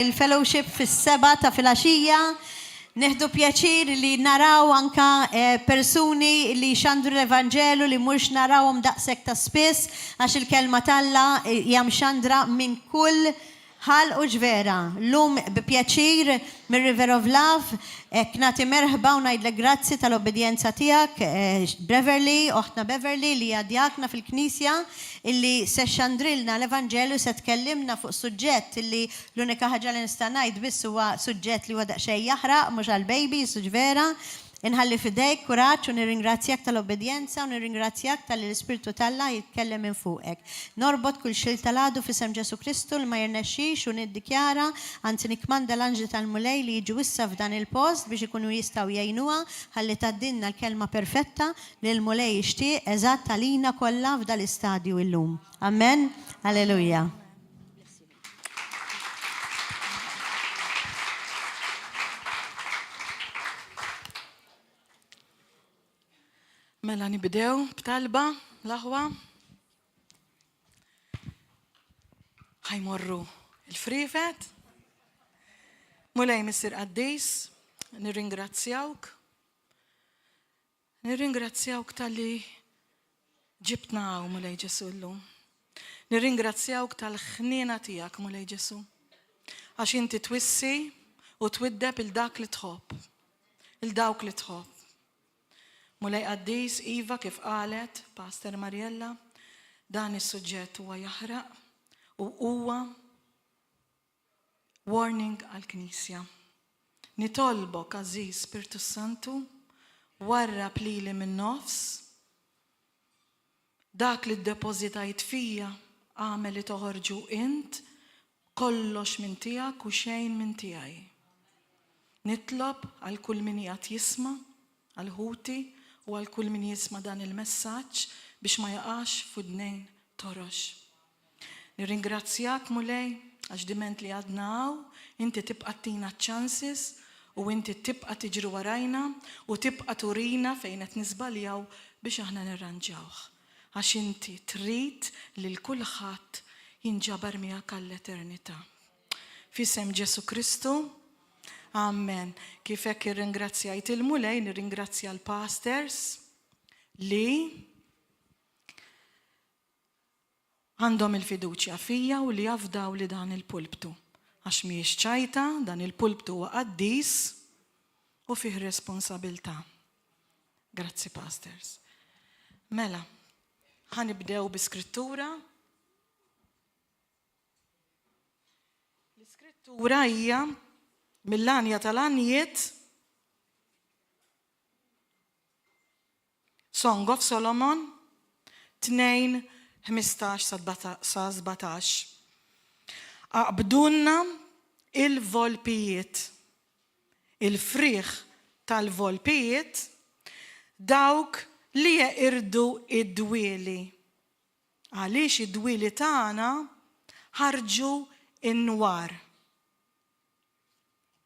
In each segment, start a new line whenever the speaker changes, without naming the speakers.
il-fellowship fis-7 ta' filgħaxija. Neħdu pjaċir li naraw anka persuni li xandru l-Evangelu li mhux narawhom daqshekk ta' spiss għax il-kelma talla hija mxandra minn kull ħal u ġvera. Lum bi pjaċir mir River of Love nagħti merħba u ngħidlek grazzi tal-obbedjenza tiegħek Beverly, oħtna Beverly li hija djakna fil-Knisja illi se xandrilna l-Evanġelu se tkellimna fuq suġġett illi l-unika ħaġa li nista' ngħid biss huwa suġġett li huwa daqsxejn jaħraq mhux għall-babies u ġvera. Inħalli fidejk kuraġġ u nirringrazzjak tal-obbedjenza u nirringrazzjak tal-Ispirtu talla jitkellem minn fuqek. Norbot kull xil tal-għadu f'isem Ġesu Kristu li ma jirnexxix u niddikjara anzi nikmanda l-anġli tal-mulej li jiġu issa f'dan il-post biex ikunu jistgħu jgħinuha ħalli taddinna l-kelma perfetta li l-mulej jixtieq eżatt għalina kollha f'dal istadju illum. Amen. Alleluja.
Mela nibdew b'talba l-aħwa. Ħajmorru il-frifet. Mulej Missir Qaddis, nirringrazzjawk. Nirringrazzjawk tal-li ġibtna hawn Mulej Ġesu llum. Nirringrazzjawk tal-ħniena tiegħek Mulej Ġesu. Għax inti twissi u twiddeb il-dak li tħobb. Il-dawk li tħobb. Mulej Qaddis, Iva kif qalet, Pastor Mariella, dan is-suġġett huwa jaħraq u huwa warning għall-Knisja. Nitolbok Aziz Spiritu Santu, warrab lili min nofs, dak li ddepożitajt fija għamel li toħorġu int, kollox minn tiegħek u xejn minn tiegħi. Nitlob għal kull min qiegħed jisma', għal ħuti, u għal kull min jisma dan il-messaġġ biex ma jaqax f'udnejn torox. Nirringrazzjak Mulej għax diment li għadna hawn, inti tibqa' tina chances u inti tibqa' tiġri warajna u tibqa' turina fejn qed nisbaljaw biex aħna nirranġawh. Għax inti trid lil kulħadd jinġabar miegħek għall-eternità. F'isem Ġesu Kristu. Amen. Kif hekk irringrazzjajt il-Mulej, nirringrazzja l-pastors li għandhom il-fiduċja fija u li jafdaw li dan il-pulptu. Għax mhijiex ċajta, dan il-pulptu huwa qaddis u fih responsabilità. Grazzi pastors. Mela, ħanibdew bi-skrittura. L-iskrittura hija mill-għanja tal-għanjiet Song of Solomon 2:15-17. Aqbdunna il-volpijiet, il-friħ tal-volpijiet, dawk li jeqirdu id-dwieli. Għaliex id-dwieli tagħna ħarġu in-nwar.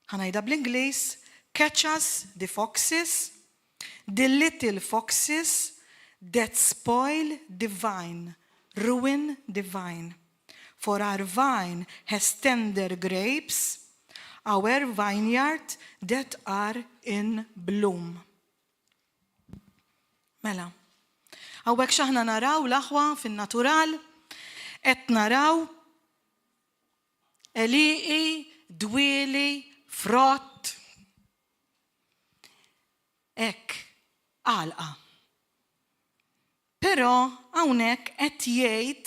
Ħanajda bl-Ingliż, catch us the foxes, the little foxes that spoil the vine, ruin the vine. For our vine has tender grapes, our vineyard that are in bloom. Mela, għawek xaħna naraw l-aħwa fin-natural, qed naraw eliqi, dwieli, frott, ek, għalqa. Però hawnhekk qed jgħid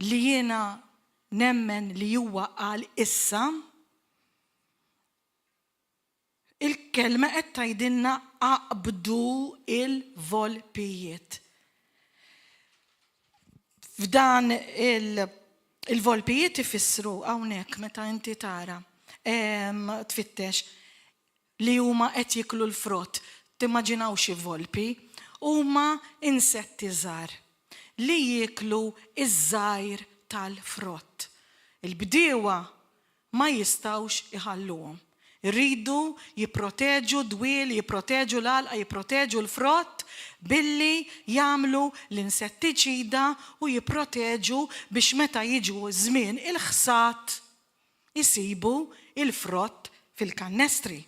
li jiena nemmen li huwa qal issa il-kelma qed tgħidilna aqbdu il-volpijiet. F'dan il-volpijiet ifissru hawnhekk meta inti tara tfittex li huma qed jiklu l-frott. Timmaġinaw xi volpi huma insetti żgħar li jiklu iż-żgħir tal-frott. Il-bdiewa ma jistgħux iħalluhom. Irridu jipproteġu dwiel, jipproteġu l-għalqa, jipproteġu l-frott billi jagħmlu l-insettiċida u jipproteġu biex meta jiġu żmien il-ħsad jisibu il-frott fil-kannestri.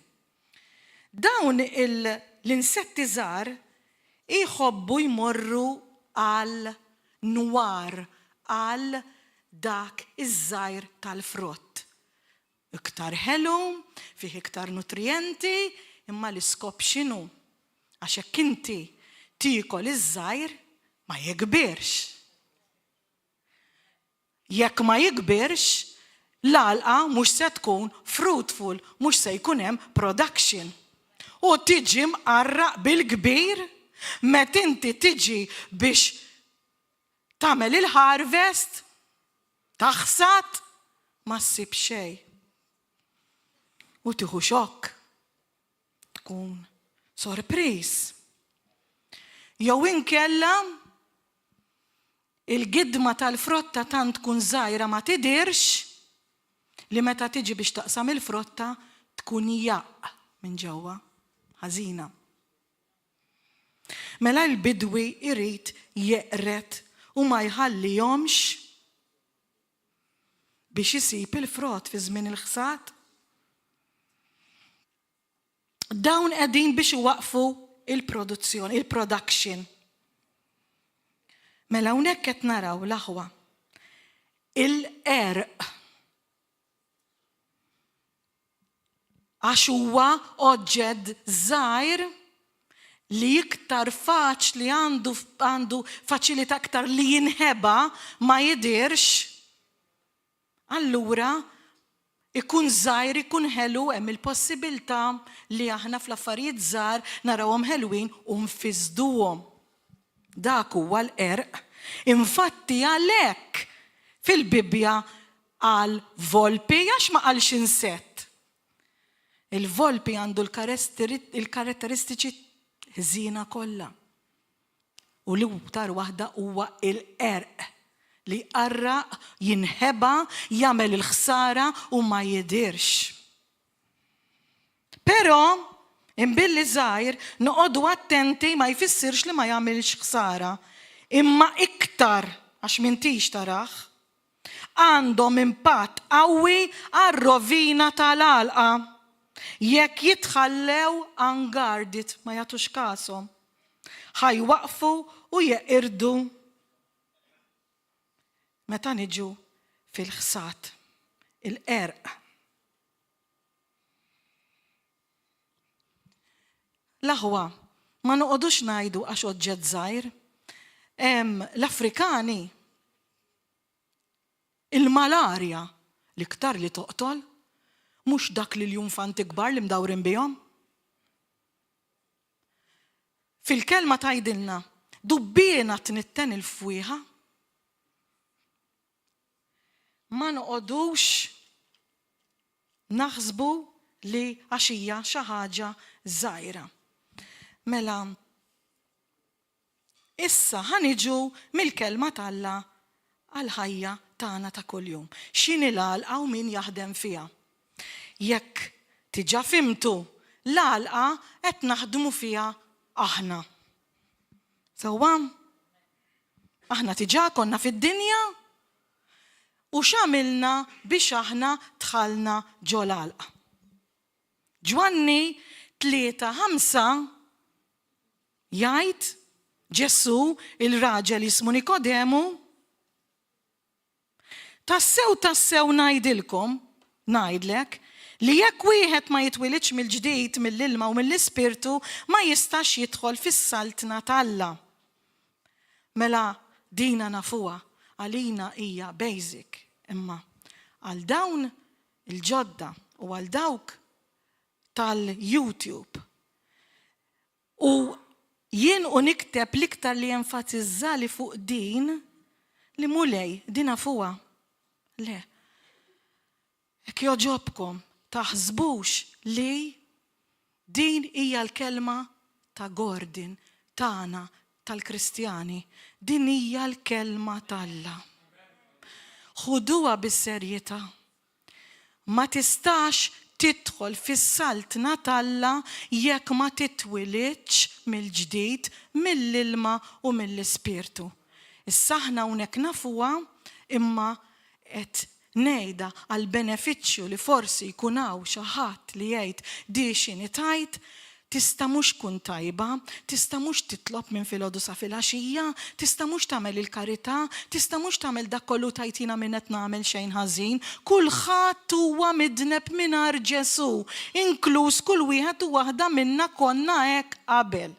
Dawn l-insetti żgħar jħobbu jmorru għal nwar, għal dak iż-żgħir tal-frott. Iktar ħelu, fih iktar nutrijenti, imma l-iskop x'inhu? Għax hekk inti tiekol iż-żgħir ma jikbirx. Jekk ma jikbirx, l-għalqa mhux se tkun fruitful, mhux se jkun hemm production. U tiġi mqarraq bil-kbir, meta inti tiġi biex tagħmel il-harvest, taħsad ma ssib xejn. U tieħu xokk. Tkun sorpriż. Jew inkella il-gidma tal-frotta tant tkun żgħira ma tidirx li meta tiġi biex taqsam il-frotta tkun jaq minn ġewwa, ħażina. Mela l-bidwi irid jeqret u ma jħallihomx biex isib il-frott fi żmien il-ħsad. Dawn qegħdin biex iwaqfu il-produzzjoni, il-production. Mela hawnhekk qed naraw l-aħwa il-għerq għax huwa oġġett żgħir li iktar faċli għandu faċilità aktar li jinħeba ma jidirx, allura ikun żgħir, ikun ħelu, hemm il-possibilità li aħna fl-affarijiet żgħar narawhom ħelwin u nfiżduhom. Dak huwa l-għerq. Infatti għalhekk fil-Bibja qal volpi għax ma qalx insett. Il-volpi għandu l-karatteristiċi ħżina kollha. U l-iktar waħda huwa l-għerq li qarraq, jinħeba, jagħmel il-ħsara u ma jidirx. Però imbilli żgħir noqogħdu attenti ma jfissirx li ma jagħmilx ħsara, imma iktar għax m'intix tarah għandhom impatt qawwi għar-rovina tal-għalqa. Jekk jitħallew unguarded ma jagħtux kasom, ħajwaqfu u jeqirdu meta niġu fil-ħsad, il-għerq. L-aħwa ma noqogħdux ngħidu għax oġġett żgħir. L-Afrikani il-malarja l-iktar li toqtol mhux dak li l-junfanti kbar li mdawrin bihom. Fil-kelma tgħidilna dubbiena tnitten il-fwieħa. Ma noqogħdux naħsbu li għax hija xi ħaġa żgħira. Mela issa ħaniġu mill-kelma talla għall-ħajja tagħna ta' kuljum. X'inhi l-għalqa u min jaħdem fiha. Jekk tiġa fimtu l-għalqa qed naħdmu fiha aħna. Sewwa aħna tiġa konna fid-dinja u x'għamilna biex aħna dħalna ġo l-għalqa. Ġwanni 3:5 jgħid Ġesu il-raġel jismu Nikodemu, tassew ngħidilkom, ngħidlek, li jekk wieħed ma jitwilidx mill-ġdid mill-ilma u mill-ispirtu ma jistax jidħol fis-saltna tal-Alla. Mela dina nafuha, għalina hija basic, imma għal dawn il-ġodda u għal dawk tal-YouTube u jien u nikteb l-iktar li enfatizzali fuq din li mulej din nafuha. Le, jekk joġobkom taħsbux li din hija l-kelma ta' Gordon tagħna tal-Kristjani, din hija l-kelma tal-Alla. Ħuduha bis-serjetà. Ma tistax tidħol fis-saltna tal-Alla jekk ma titwilidx mill-ġdid mill-ilma u mill-ispirtu. Issa aħna hawnhekk nafuha imma qed nejda għal benefiċċju li forsi jkunaw xi ħadd li jgħid di xini tajt, tista' mhux kun tajba, tista' mhux titlob minn filgħodu sa filgħaxija, tista' mhux tagħmel il-karità, tista' mhux tagħmel dak kollu tajtina minn qed nagħmel xejn ħażin. Kulħadd huwa midneb mingħajr Ġesu, inkluż kull wieħed u waħda minna konna hekk qabel.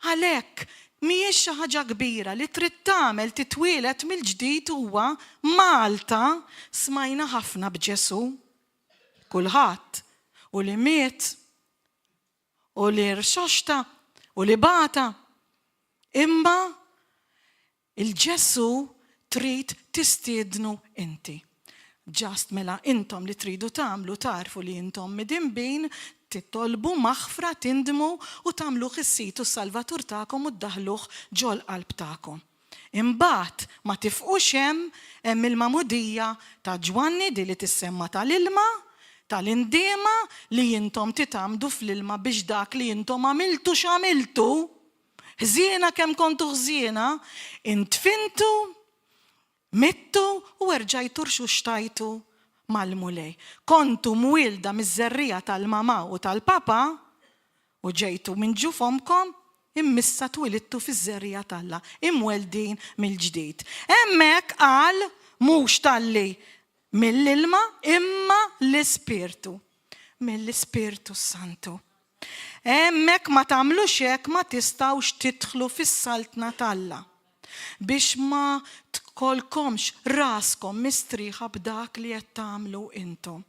Għalhekk mhijiex xi ħaġa kbira li trid tagħmel titwieled mill-ġdid huwa Malta smajna ħafna b'Ġesu. Kulħadd u li miet u li rxoxta u li bata. Imma il-Ġesu trid tistiednu inti. Ġast mela intom li tridu tagħmlu tarfu li intom midinbin titolbu maħfra tindmu u tagħmluh is-situ s-Salvatur tagħkom u ddaħluh ġol qalb tagħkom. Imbagħad ma tifqux hemm il-mamudija ta' Ġwanni di li tissemma tal-ilma, tal-indiema li intom titamdu fl-ilma biex dak li intom għamiltu x'għamiltu, ħżiena kemm kontu ħżiena, intfintu, mittu u erġajtu xtajtu mal-mulej. Kontu mwilda miż-żerrija tal-mama u tal-papa u ġejtu minn ġufomkom immissa twilittu fiż-żerrija talla, imweldin mill-ġdid. Hemmhekk qal mhux talli mill-ilma imma l-Ispirtu. Mill-Ispirtu Santu. Hemmhekk ma tagħmlux hekk ma tistgħux tidħlu fis-saltna talla. Biex ma tkolkomx raskom mistriħa b'dak li qed tagħmlu intom.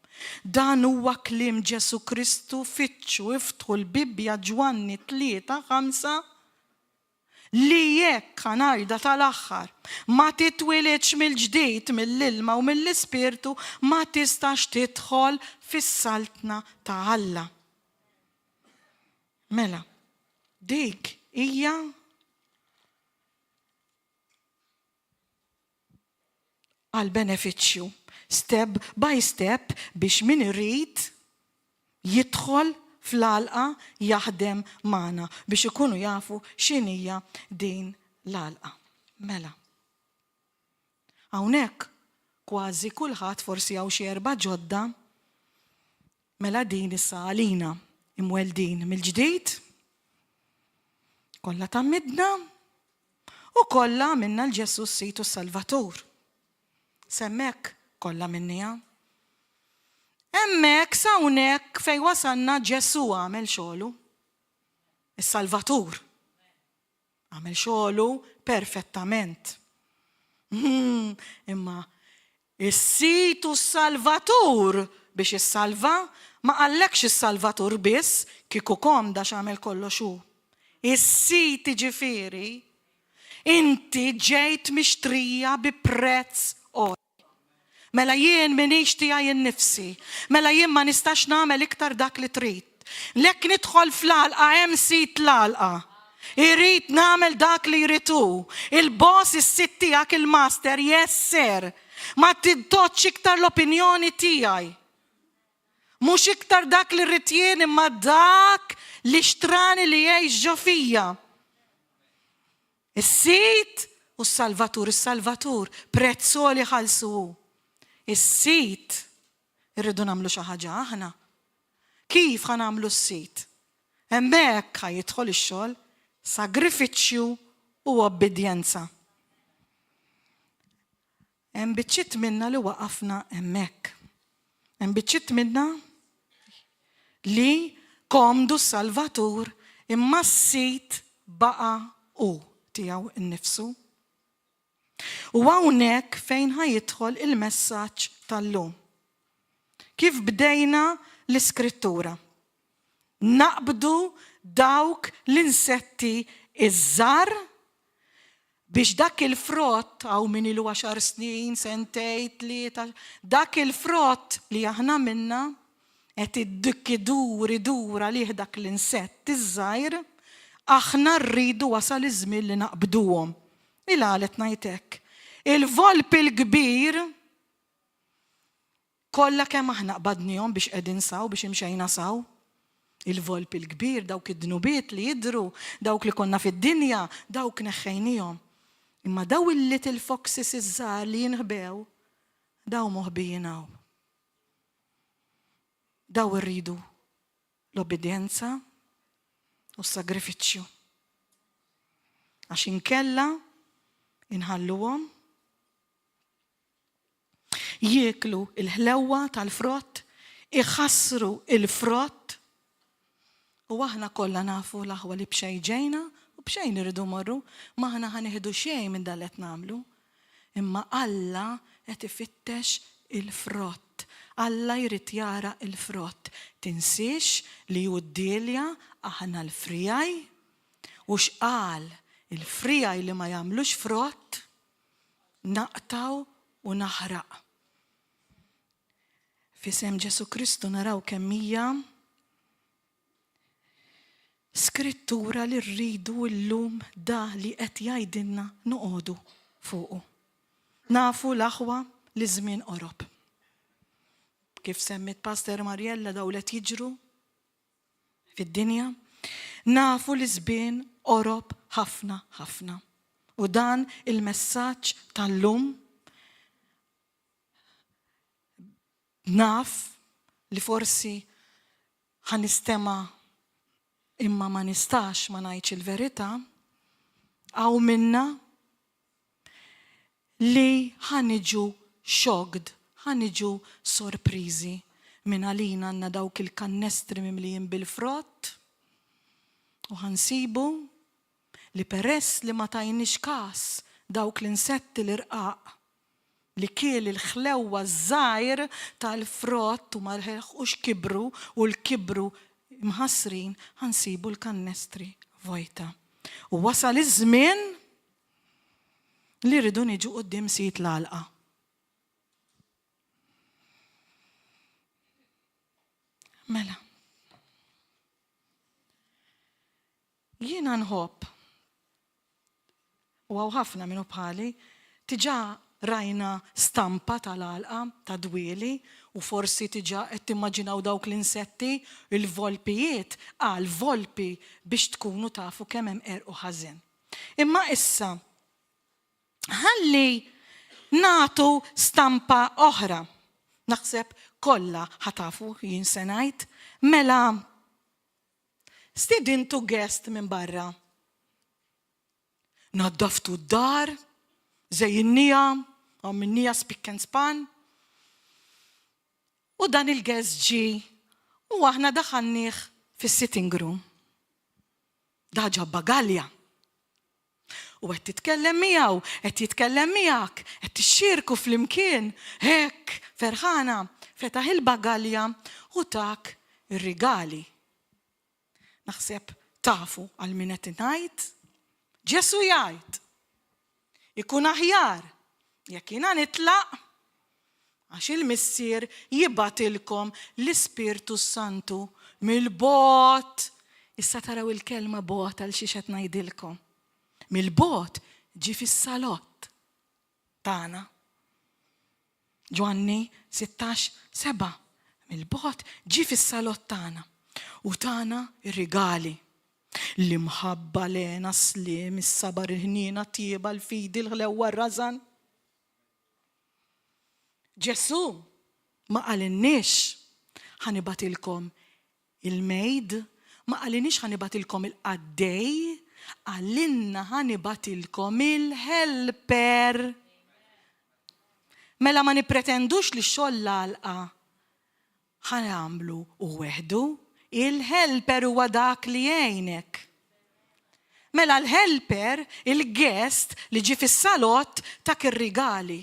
Dan huwa kliem Ġesu Kristu, fittxu iftħu l-Bibbja Ġwanni 3:5 li jekk ħanajda tal-aħħar ma titwilidx mill-ġdid mill-ilma u mill-Ispirtu ma tistax tidħol fis-saltna ta' Alla. Mela, dik hija għal benefiċċju, step by step biex min irid jidħol fl-għalqa jaħdem magħna biex ikunu jafu x'inhija din l-għalqa. Mela. Hawnhekk kważi kulħadd forsi hawn xi 4 ġodda mela din issa għalina imweldin mill-ġdid, kollha tammidna u kollha minna l-Ġesu s-Situ s-Salvatur. Semmek kollha minnija. Hemmhekk sa hawnhekk fejn wasanna Ġesu għamel xogħlu. Is-Salvatur. Għamel xogħlu perfettament. Imma is-Situ s-Salvatur biex issalva ma qallekx is-Salvatur biss kieku komda x'għamel kollox hu. Is-sit ġifieri inti ġejt mixtrija bi prezz qoli. Mela jien minix tiegħi innifsi, mela jien ma nistax nagħmel iktar dak li trid. Lek nidħol fl-għalqa hemm sit l-għalqa. Irrid nagħmel dak li jritu. Il-boss is-sit tiegħek il-master jesser. Ma tiddoċċ iktar l-opinjoni tiegħi. Mhux iktar dak li rrid jien imma dak li xtrani li jgħix ġo fija. Is-sit u s-Salvatur, is-Salvatur prezzoli ħalsu. Is-sit irridu nagħmlu xi ħaġa aħna. Kif ħanamlu s-sit? Hemmhekk ħajidħol ix-xogħol, sagrifiċċju u obbedjenza. Hemm biċċiet minna li waqafna hemmhekk. Hemm biċċiet minna li komdu s-Salvatur imma s-sit baqa' hu tiegħu innifsu. U hawnhekk fejn ħajidħol il-messaġġ tal-lum. Kif bdejna l-Iskrittura. Naqbdu dawk l-insetti iż-żar biex dak il-frott għaw min ilu 10 snin, sentej, 3, dak il-frott li aħna minna qed idur għalih dak l-insett iż-żgħir, aħna rridu wasal iż-żmien li naqbduhom. Il-għalet ngħidlek. Il-volp il-kbir kollha kemm aħna qbadnihom biex qegħdin saw biex imxejna saw. Il-volp il-kbir dawk id-dnubiet li jidru, dawk li konna fid-dinja, dawk neħħejnihom. Imma daw il-little foxes iż-żgħar li jinħbew, daw moħbijinaw. Daw irridu l-obbedjenza u s-sagrifiċċju. Għax inkella inħalluhom jieklu il-ħlewwa tal-frott, iħassru il-frott, u aħna kollha nafu l-aħwa li b'xejn ġejna u b'xejn irridu morru, ma aħna ħanieħdu xejn minn dan qed nagħmlu. Imma Alla qed ifittex il-frott. Alla jrid jara il-frott. Tinsiex li hu d-dielja aħna l-frijaj u x'qal il-frijaj li ma jagħmlux frott naqtaw u naħraq. F'isem Ġesu Kristu naraw kemm hija skrittura li rridu llum da li qed jgħidilna noqogħdu fuqu. Nafu l-aħwa li żmien qorob. Kif semmit Pastor Marjella dawlet jiġru fid-dinja, nafu li żmien qorob ħafna ħafna. U dan il-messaġġ tal-lum naf li forsi ħanistema imma ma nistax ma ngħidx il-verità, għaw minna li ħaniġu shocked, ħaniġu sorpriżi minn għalina għandna dawk il-kannestri mimlijin bil-frott u ħansibu li peress li ma tajniex każ dawk l-insetti l-irqaq li kiel il-ħlewwa żgħir tal-frott u ma lħequx kibru u l-kibru mħassrin ħansibu l-kannestri vojta. U wasal iż-żmien li rridu niġu quddiem sit l-għalqa. Mela. Jiena nħobb u għaw ħafna minnu bħali tiġa rajna stampa tal-għalqa ta' dwieli u forsi tiġa qed timmaġinaw dawk l-insetti, il-volpijiet, volpi biex tkunu tafu kemm hemm erqu ħażin. Imma issa ħalli nagħtu stampa oħra. Naħseb kollha ħatafu jien se ngħid, mela stidintu guest minn barra. Naddaftu d-dar, żejjinnija, għamminnija spick and span. U dan il-guest ġi u aħna daħannieh fis-sitting room. Daġa bagalja. U qed titkellem miegħu, qed jitkellem miegħek, qed tixxierku flimkien, hekk ferħana, fetaħ il-bagalja u tak ir-rigali. Naħseb tafu għal min qed ngħid, Ġesu jgħid, ikun aħjar jekk jiena nitlaq għax il-missier jibgħatilkom l-Ispirtu Santu mill-bogħod. Issa taraw il-kelma bogħod għal xi qed ngħidilkom. Mill-bogħod ġi fis-salott tagħna. Ġwanni 16:7. Mill-bogħod ġi fis-salott tagħna. U tagħna ir-rigali. L-imħabba lena slim, is-sabar il-ħnina tieba l-fidi l-ħlewwa r-rażan. Ġesu ma qalinniex ħanibatilkom il-mejd, ma qalinniex ħanibatilkom il-qaddej, għallinna ħanibatilkom il-helper. Mela ma nipretendux li x-xogħol l-għalqa ħanamlu u weħdu, il-helper huwa dak li jgħinek. Mela l-helper, il-guest li ġi fis-salott tak ir-rigali.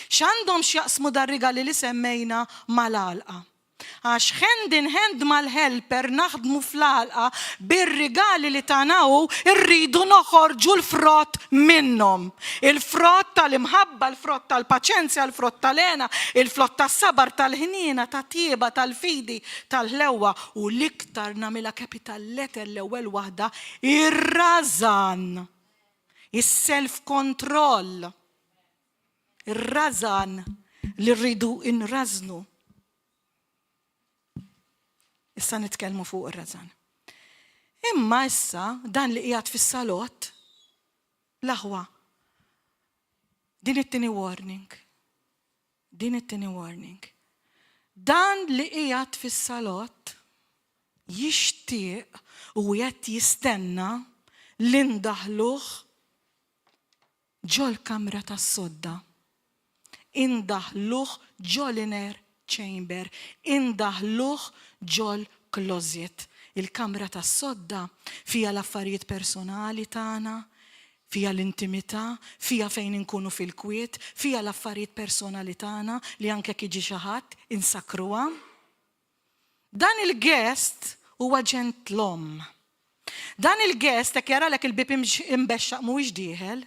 X'għandhom x'jaqsmu dar-rigali li semmejna mal-għalqa? Għax hand in hand mal-helper naħdmu fl-għalqa bir-rigali li tanaw irridu noħorġu l-frott minnhom. Il-frott tal-imħabba, il-frott tal-paċenzja, il-frott tal-ena, il-frott tas-sabar, tal-ħnina, tat-tieba, tal-fidi, tal-ħlewwa u l-iktar nagħmilha capital letter l-ewwel waħda ir-rażan. Is-self-control. Ir-rażan li rridu inrażnu. Issa nitkellmu fuq ir-rażan. Imma issa dan li qiegħed fis-salott l-aħwa. Din it-tieni warning. Din it-tieni warning. Dan li qiegħed fis-salott jixtieq u qed jistenna li ndaħluh ġol kamra tas-sodda. Indaħluh ġol inner chamber. Indaħluh ġol closet. Il-kamra tas-sodda fija l-affarijiet personali tagħna, fija l-intimità, fija fejn inkunu fil-kwiet, fija l-affarijiet personali tagħna li anke kiġi xi ħadd insakruha. Dan il-guest huwa ġentlom. Dan il-guest jekk jaralek il-bib imbexxaq mhuwiex dieħel.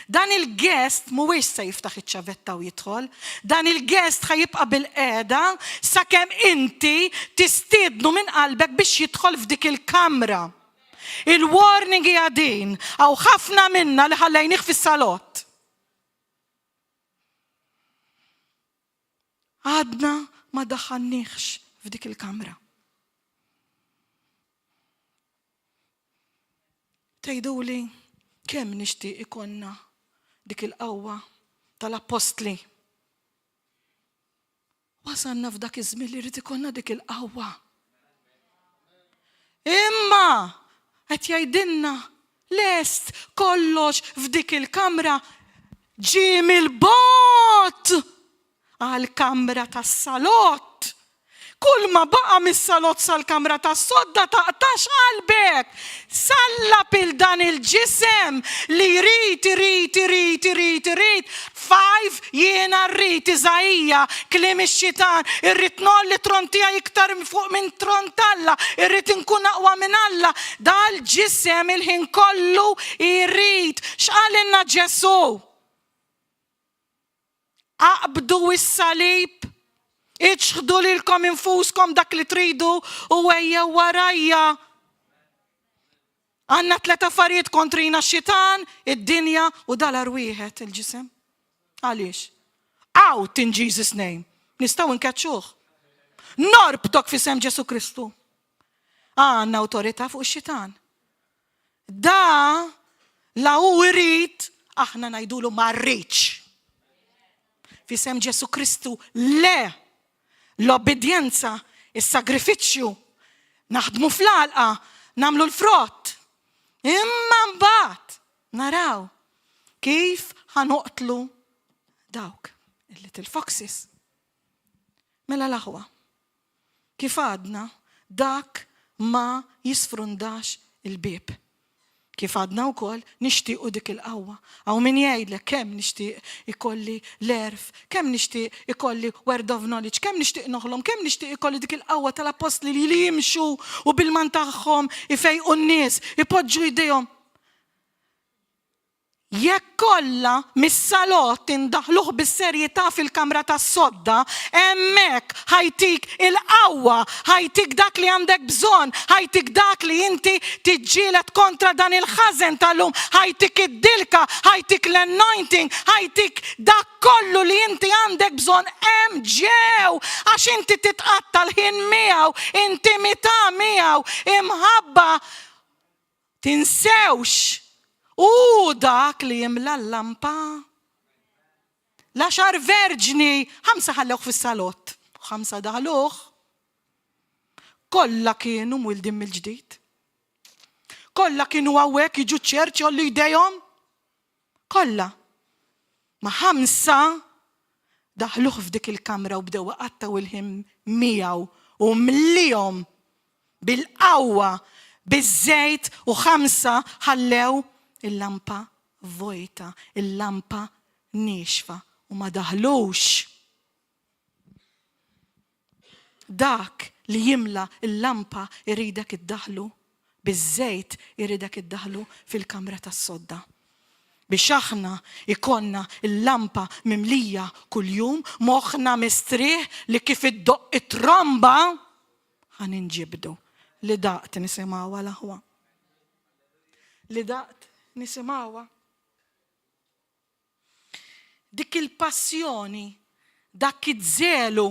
Dan il-guest mhuwiex se jiftaħ iċ-ċavetta u jidħol. Dan il-guest ħajibqa' bil-qiegħda sakemm inti tistiednu minn qalbek biex jidħol f'dik il-kamra. Il-warning hija din, hawn ħafna minna li ħallejnih fis-salott. Għadna ma daħħalniex f'dik il-kamra. Tgħiduli kemm nixtieq ikonna dik il-qawwa tal-apostli. Wasalna f'dak iż-żmien li rid ikonna dik il-qawwa. Imma qed jgħidilna lest kollox f'dik il-kamra ġie mill-bot għall-kamra tas-salott. Kull ma baqa mis-salott sal-kamra tas-sodda taqtax qalbek. Sallab il-dan il-ġisem li jrid. 5 jiena rrid Iżajja kliem ix-xitan, irrid nolli trontija iktar fuq minn trontalla, irrid inkun aqwa minn Alla. Dal-ġisem il-ħin kollu jrid. X'qalilna Ġesu? Aqbdu is-salib. Iċħdu lilkom infuskom dak li tridu u ejja warajja. Għandna 3 affarijiet kontrina x-xitan, id-dinja u dalar wieħed il-ġisem. Għaliex? Out in Jesus' name. Nistgħu nkeċċuh. Norbtok f'isem Ġesu Kristu. Għandna awtorità fuq ix-xitan. Da la hu jrid aħna ngħidulu ma rridx. F'isem Ġesu Kristu le. L-obbedjenza, is-sagrifiċċju, naħdmu fl-għalqa, namlu l-frott. Imma mbagħad naraw kif ħanoqtlu dawk il-little foxes. Mela l-aħwa. Kif għadna dak ma jisfrundax il-bib. Kif għadna wkoll nixtiequ dik il-qawwa. Hawn min jgħidlek kemm nixtieq ikolli l-erf, kemm nixtieq ikolli word of knowledge, kemm nixtieq noħlom, kemm nixtieq ikolli dik il-qawwa tal-apostli li jimxu u bil-man tagħhom ifejqu n-nies, ipoġġu jdejhom. Jekk kollha mis-salott indaħluh bis-serjetà fil-kamra tas-sodda, hemmhekk ħajtik il-qawwa, ħajtik dak li għandek bżonn, ħajtik dak li inti tiġġieled kontra dan il-ħażen tal-lum, ħajtik id-dilka, ħajtik l-anointing, ħajtik dak kollu li inti għandek bżonn hemm ġew għax inti titqatta l-ħin miegħu, intimità miegħu, imħabba tinsewx. U dak li jimla l-lampa. L-10 verġni, 5 ħallewh fis-salott, 5 daħluh. Kollha kienu mwildin mill-ġdid. Kollha kienu hawnhekk jiġu ċerċ jollu jdejhom. Kollha. Ma 5 daħluh f'dik il-kamra u bdew qattaw il-ħin miegħu u mlihom bil-qawwa, biż-żejt u 5 ħallew il-lampa vojta, il-lampa nixfa u ma daħlux. Dak li jimla il-lampa iridek iddaħlu, biż-żejt iridek iddaħlu fil-kamra tas-sodda. Biex aħna ikonna il-lampa mimlija kuljum, moħħna mistrieħ li kif iddoq it-tromba ħaninġibdu li daqt nisimgħuha l-aħwa. Li daqt nisimgħuha. Dik il-passjoni, dak iż-żelu,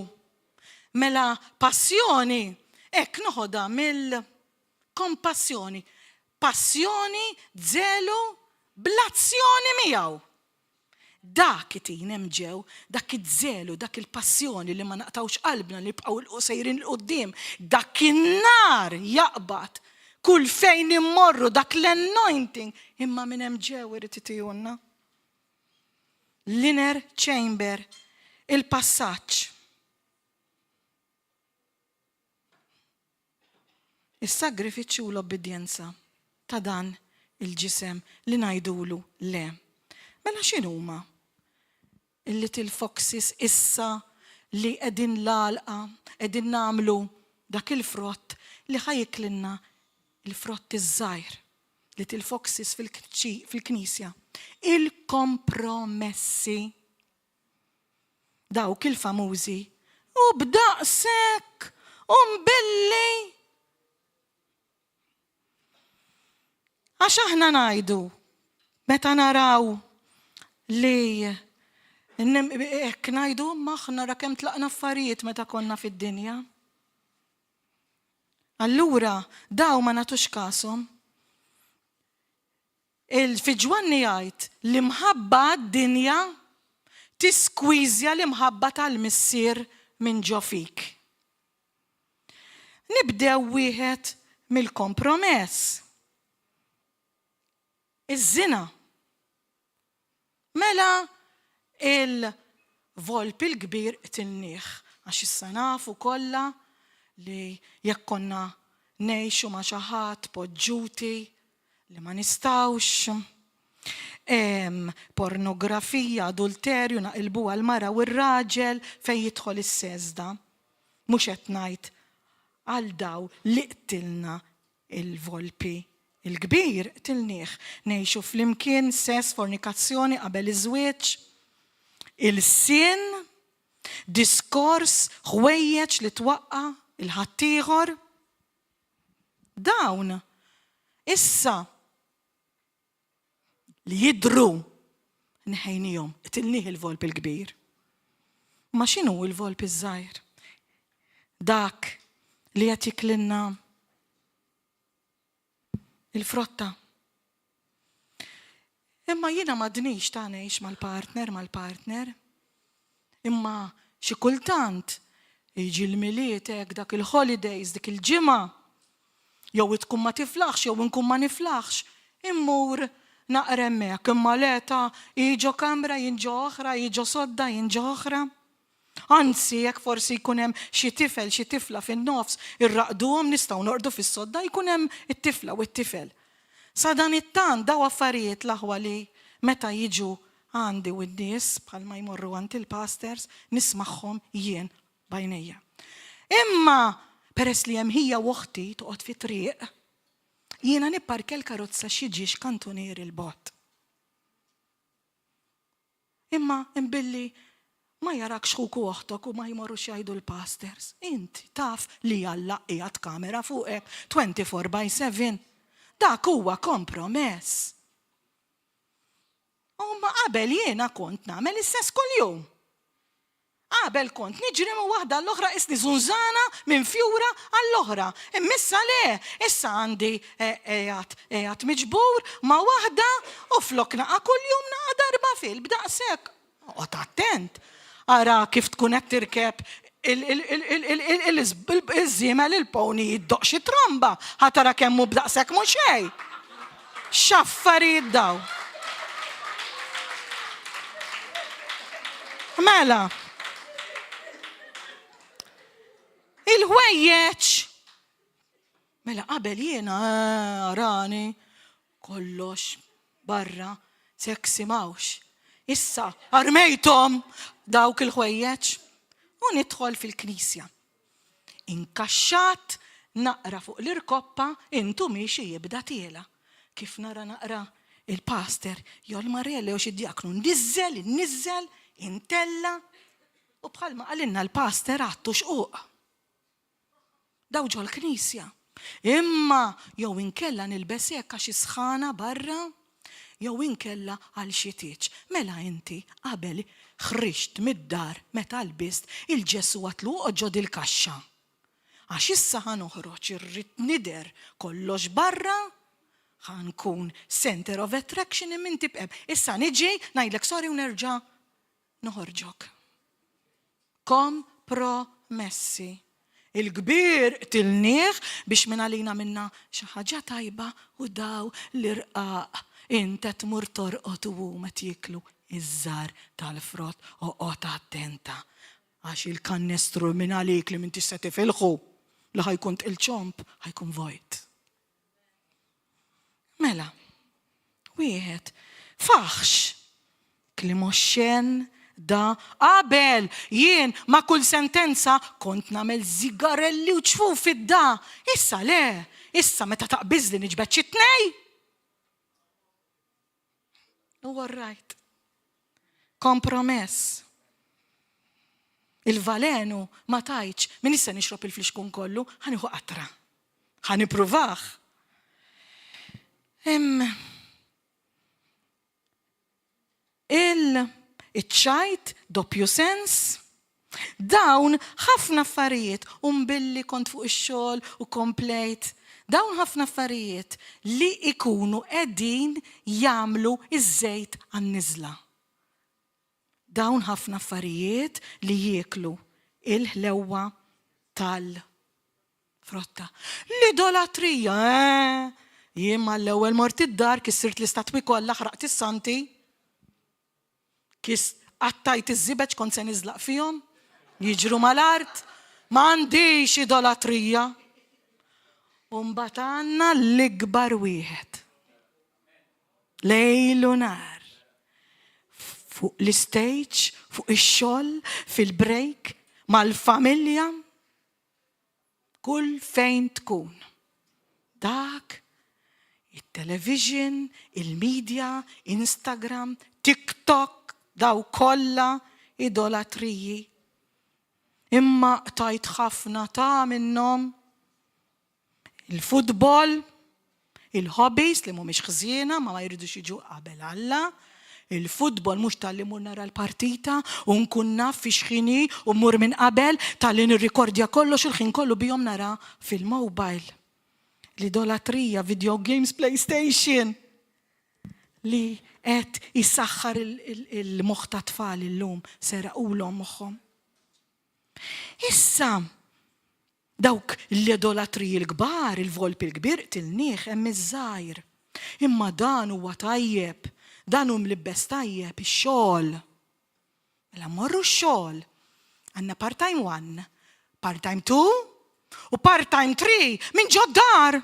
mela passjoni, hekk noħodha mill-kompassjoni. Passjoni, żelu, bl-azzjoni miegħu. dak itinem ġew, dak iż-żelu, dak il-passjoni li ma naqtawx qalbna li bqgħu l-qusejrin l-qudiem, dak in-nar jaqbad kull fejn immorru, dak l-anointing, imma minn hemm ġew irid itihunna. L-inner chamber, il-passaġġ. Is-sagrifiċċju u l-obbedjenza ta' dan il-ġisem li ngħidulu le. Mela x'inhuma il-little foxes issa li qegħdin l-għalqa, qegħdin nagħmlu dak il-frott li ħajiklinna il-frott iż-żgħir, little foxes fil-Knisja. Il-kompromessi dawk il-famużi u b'daqshekk u mbilli. Għax aħna ngħidu meta naraw li hekk ngħidu aħna ra kemm tlaqna affarijiet meta konna fid-dinja. Allura daw ma nagħtux kasom. Fi Ġwanni jgħid li mħabba d-dinja tiskwizja l-imħabba tal-missier minn ġo fik. Nibdew wieħed mill-kompromess. Iż-żina. Mela il-volpi l-kbir tilnieħ għax issa nafu kollha li jekk konna ngħixu ma' xi ħadd poġġuti li ma nistgħux pornografija, adulterju naqilbu għall-mara u r-raġel fejn jidħol is-seżda. Mhux qed ngħid għal daw li qtilna il-volpi il-kbir tilnieħ. Ngħixu flimkien sess, fornikazzjoni qabel iż-żwieġ, il-sin, diskors, ħwejjeġ li twaqqa, il-ħaddieħor. Dawn issa li jidru nħejnihom, tilnieħ il-volp il-kbir. Ma x'inhu il-volp iż-żgħir? Dak li qed jiklinna il-frotta. Imma jiena m'għadniex ta' ngħix mal-partner. Imma xi kultant jiġi l-miliet hekk dak il-holidays, dik il-ġimgħa. Jew tkun ma tiflaħx, jew inkun ma niflaħx. Immur naqra hemmhekk, imma leta jiġu kamra, jinġu oħra, jiġu sodda, jinġu oħra. Anzi, jekk forsi jkun hemm xi tifel, xi tifla fin-nofs, irraqduhom nistgħu noqogħdu fis-sodda jkun hemm it-tifla u t-tifel. Sa dan it-tant daw affarijiet l-aħwa li meta jiġu għandi u n-nies bħalma jmorru għand il-pastors nismagħhom jien bajnejja. Imma peress li hemm hija uħti toqgħod fi triq, jiena nipparkel karozza xi ġiex kantunier il-bot. Imma imbilli ma jarakx xħuku uħtok u ma jmorru xajdu l-pastors. Inti taf li Alla qiegħed kamera fuqek 24/7. Dak huwa kompromess. Ma qabel jiena kont nagħmel istess kuljum. Qabel kont niġri minn waħda l-oħra isni żunżana minn fjura għall-oħra. Immissa le, issa għandi qiegħed miġbur ma' waħda u flok naqa' kuljum naqa' darba b'daqshekk. Qod attent. Ara kif tkun qed tirkeb il-żiemel il-pony jiddoq xi tromba, ħatara kemm hu b'daqshekk mhux xejn. X'affarijiet daw. Mela. Il-ħwejjeġ. Mela qabel jiena rani kollox barra seksi mawx. Issa armejthom dawk il-ħwejjeġ u nidħol fil-Knisja. Inkaxxat naqra fuq l-irkoppa intu miexi jibda tiela. Kif nara naqra il-pastor jolmarelli u xi djaknu nizzel, intella u bħalma qalinna l-pastor għattu xquq. Daw ġol Knisja. Imma jew inkella nilbes hekk għax isħana barra, jew inkella għal xi tieġ. Mela inti qabel ħriġt mid-dar meta lbist il-ġeswa tluq ġod il-kaxxa. Għax issa ħanoħroġ irrid nider kollox barra, ħankun center of attraction imminti b'eb. Issa niġi ngħidlek sorry u nerġa' noħorġok. Kompromessi. Il-kbir tilnieħ biex minn għalina minna xi ħaġa tajba u daw l-irqaq inta tmur torqod u huma jiklu iż-żar tal-frott oqgħod attenta għax il-kannestru minn għalik li minn tista' tifilħu li ħajkun il-ċomp ħajkun vojt. Mela, wieħed faħx klim oxxen da qabel jien ma kull sentenza kont nagħmel zigarelli u ċfuf id-da. Issa le, issa meta taqbiżli niġbed xi tnej. All right. Kompromess. Il-valenu ma tajċ min issa nixrob il-fliexkun kollu ħaniħu qatra. Ħanipruvaħ. Il-ċajt, doppju sens, dawn ħafna affarijiet, billi kont fuq ix-xogħol u komplejt, dawn ħafna affarijiet li ikunu qegħdin jagħmlu iż-żejt għan-niżla. Dawn ħafna affarijiet li jieklu il-ħlewwa tal-frotta. L-idolatrija, jien mal-ewwel mort id-dar kissirt l-istatwi kollha ħraqt is-santi. Kis għattajt iż-żibeġ kont se niżlaq fihom, jiġru mal-art, m'għandix idolatrija. U mbagħad għandna l-ikbar wieħed. Lejl u nar. Fuq l-istage, fuq ix-xogħol, fil-break, mal-familja, kull fejn tkun. Dak, il-television, il-media, Instagram, TikTok, daw kollha idolatriji. Imma tajt ħafna ta' minnhom il-futbol, il-hobbies li mhumiex ħżiena ma jridux jiġu qabel Alla. Il-futbol mhux tal-li mur nara l-partita u nkun naf fi xħini u mur minn qabel tal-li nirrikordja kollox il-ħin kollu bihom nara fil-mobile. L-idolatrija, video games, PlayStation li qed isaħħar il-moħħ ta' tfal illum seraqulhom moħħhom. Issa dawk l-idolatriji l-kbar, il-volpi l-kbir tilnieħ hemm iż-żgħir. Imma dan huwa tajjeb, dan hu mlibbes tajjeb ix-xogħol. Mela mmorru x-xogħol. Għandna part-time 1, part-time 2 u part-time 3 minn ġo d-dar.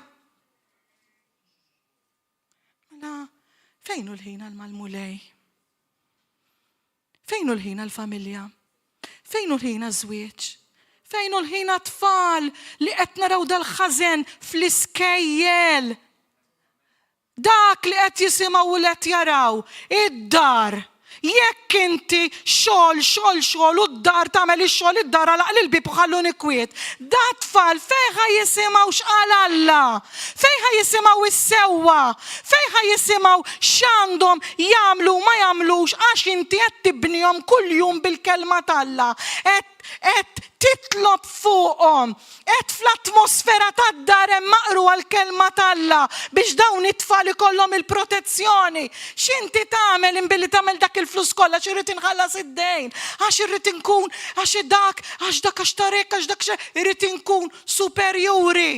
Mela fejn hu l-ħin għal-malmulej? Fejn hu l-ħin għal-familja? Fejn hu l-ħin għaż-żwieġ? Fejn hu l-ħin għat-tfal li qed naraw dal-ħażen fl-iskejjel? Dak li qed jisimgħu u qed jaraw id-dar. Jekk inti xogħol u d-dar tagħmel ix-xogħol id-dar għalaq l-bib u ħalluni kwiet. Da tfal fejn ħa jisimgħu x'qal Alla? Fejn ħa jisimgħu is-sewwa? Fejn ħa jisimgħu x'għandhom jagħmlu ma jagħmlux għax inti qed tibnihom kuljum bil-kelma t'Alla. Qed titlob fuqhom, qed fl-atmosfera tad-dar hemm maqru għall-kelma t'Alla biex dawn it-tfal ikollhom il-protezzjoni. X'inti tagħmel inbilli tagħmel dak il-flus kollha x'irrid inħallas id-dejn, għax irrid inkun għax dak għax tarek għax dak irrid inkun superjuri.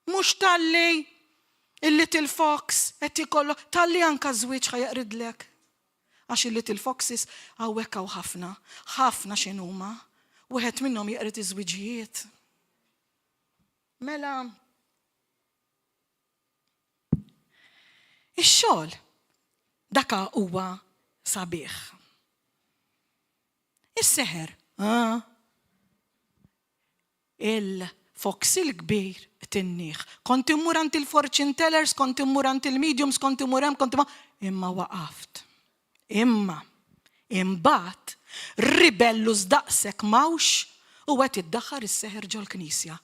Mhux talli il-Little Fox qed ikollu talli anke żwieġ ħajaqridlek. Għax il-Little Foxes għawek għaw ħafna x'inhuma, wieħed minnhom jaqret iż-żwiġijiet. Mela, ix-xogħol daka huwa sabiħ. Is-seħer, il-fox il-kbir tinnieħ. Kont immur ant il-fortune tellers, kont immur ant il-mediums, kont immur imma waqaft. Imma, imbagħad ribellu żdaqsek mawx u qed iddaħħar is-seħer ġol-Knisja.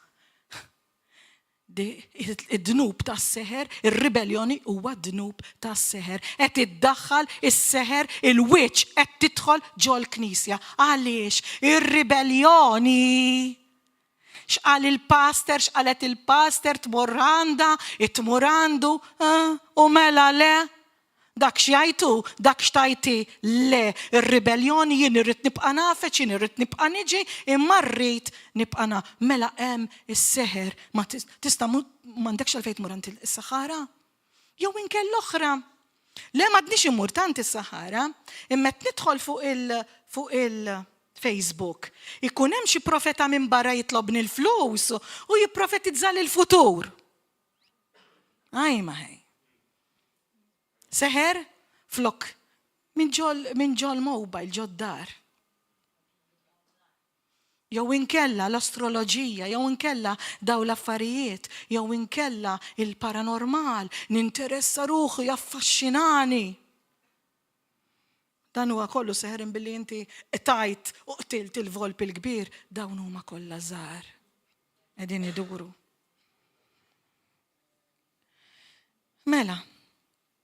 Id-dnub tas-seħer, ir-ribelljoni huwa d-dnub tas-seħer. Qed iddaħħal is-seħer il-wiċċ qed tidħol ġol-Knisja. Għaliex ir-ribelljoni x'qal il-pastor, x'qalet il-pastor, tmur għandha, tmur għandu, u mela le. Dak xjajtu, dak xtajti le, ir-ribelljoni jien irrid nibqa' nafeċ, jien irrid nibqa' niġi, imma rrid nibqa' mela hemm is-seħer ma tista' m'għandekx għalfejn tmur għand is-Sahara. Jew inkell l-oħra. Le m'għadniex imur tant is-Sahara, imma qed nidħol fuq il-Facebook. Ikun hemm xi profeta minn barra jitlobni l-flus u jipprofetizza l-futur. Ma hej. Seħer flok minn ġol mobile ġoddar. Jew inkella l-astroloġija, jew inkella daw l-affarijiet, jew inkella il-paranormal, ninteressa ruħi, jaffaxxinani. Dan huwa kollu seħerin billi inti tajt u qtilt il-volpi l-kbir, dawn huma kollha żgħar. Qegħdin iduru. Mela,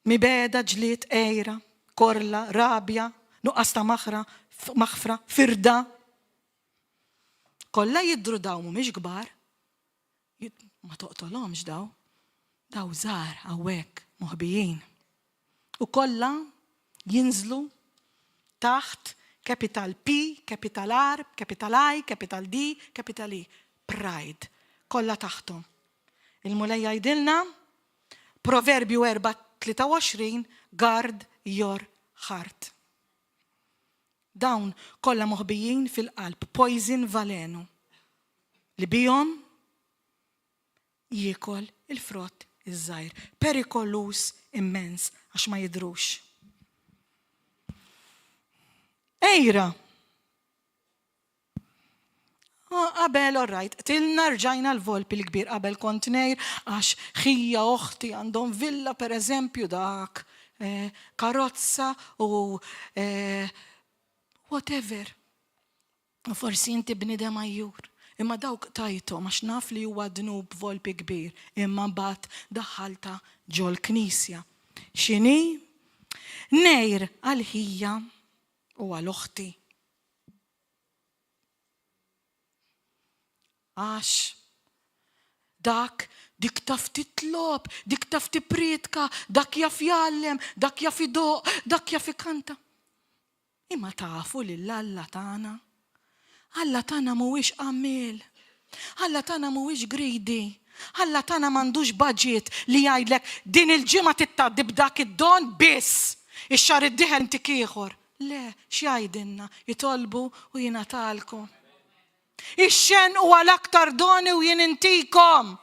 mibeda, ġlied, ejra, korla, rabja, nuqqas ta' maħfra, firda. Kollha jidru daw mhumiex kbar, ma toqtolhomx daw żgħar hawnhekk moħbijin. U kollha jinżlu taħt capital P, capital R, capital I, capital D, capital E. Pride. Kollha taħtom. Il-mulej jgħidilna Proverbju 4:23, guard your heart. Dawn kollha moħbijin fil-qalb, poison valenu, li bijom jiekol il-frott iż-żgħir, perikolus immens għax ma jidrux. Ejra. Qabel, orrajt, tilna rġajna l-volpi l-kbir, qabel kont ngħid għax ħija oħti għandhom villa per eżempju dak, karozza u whatever. Forsi inti bnidem ajjur, imma dawk tajtom għax naf li huwa dnub volpi kbir, imma mbagħad daħħalta ġol knisja. X'inhi? Nejr għal ħija u għal oħti. Għax dik taf titlob, dik taf tipritka, dak jaf jallem, dak jaf idoq, dak jaf ikanta. Imma tafu li l-Alla tagħna. Alla tagħna mhuwiex qammil. Alla tagħna mhuwiex greedy. Alla tagħna m'għandux budget li jgħidlek din il-ġimgħa tittgħaddi b'dak id-don biss. Ix-xahar id-dieħel inti ieħor. Le, x'jgħidilna? Jitolbu u jingħatalkom. Ix-xen huwa l-aktar doni u jien intikom.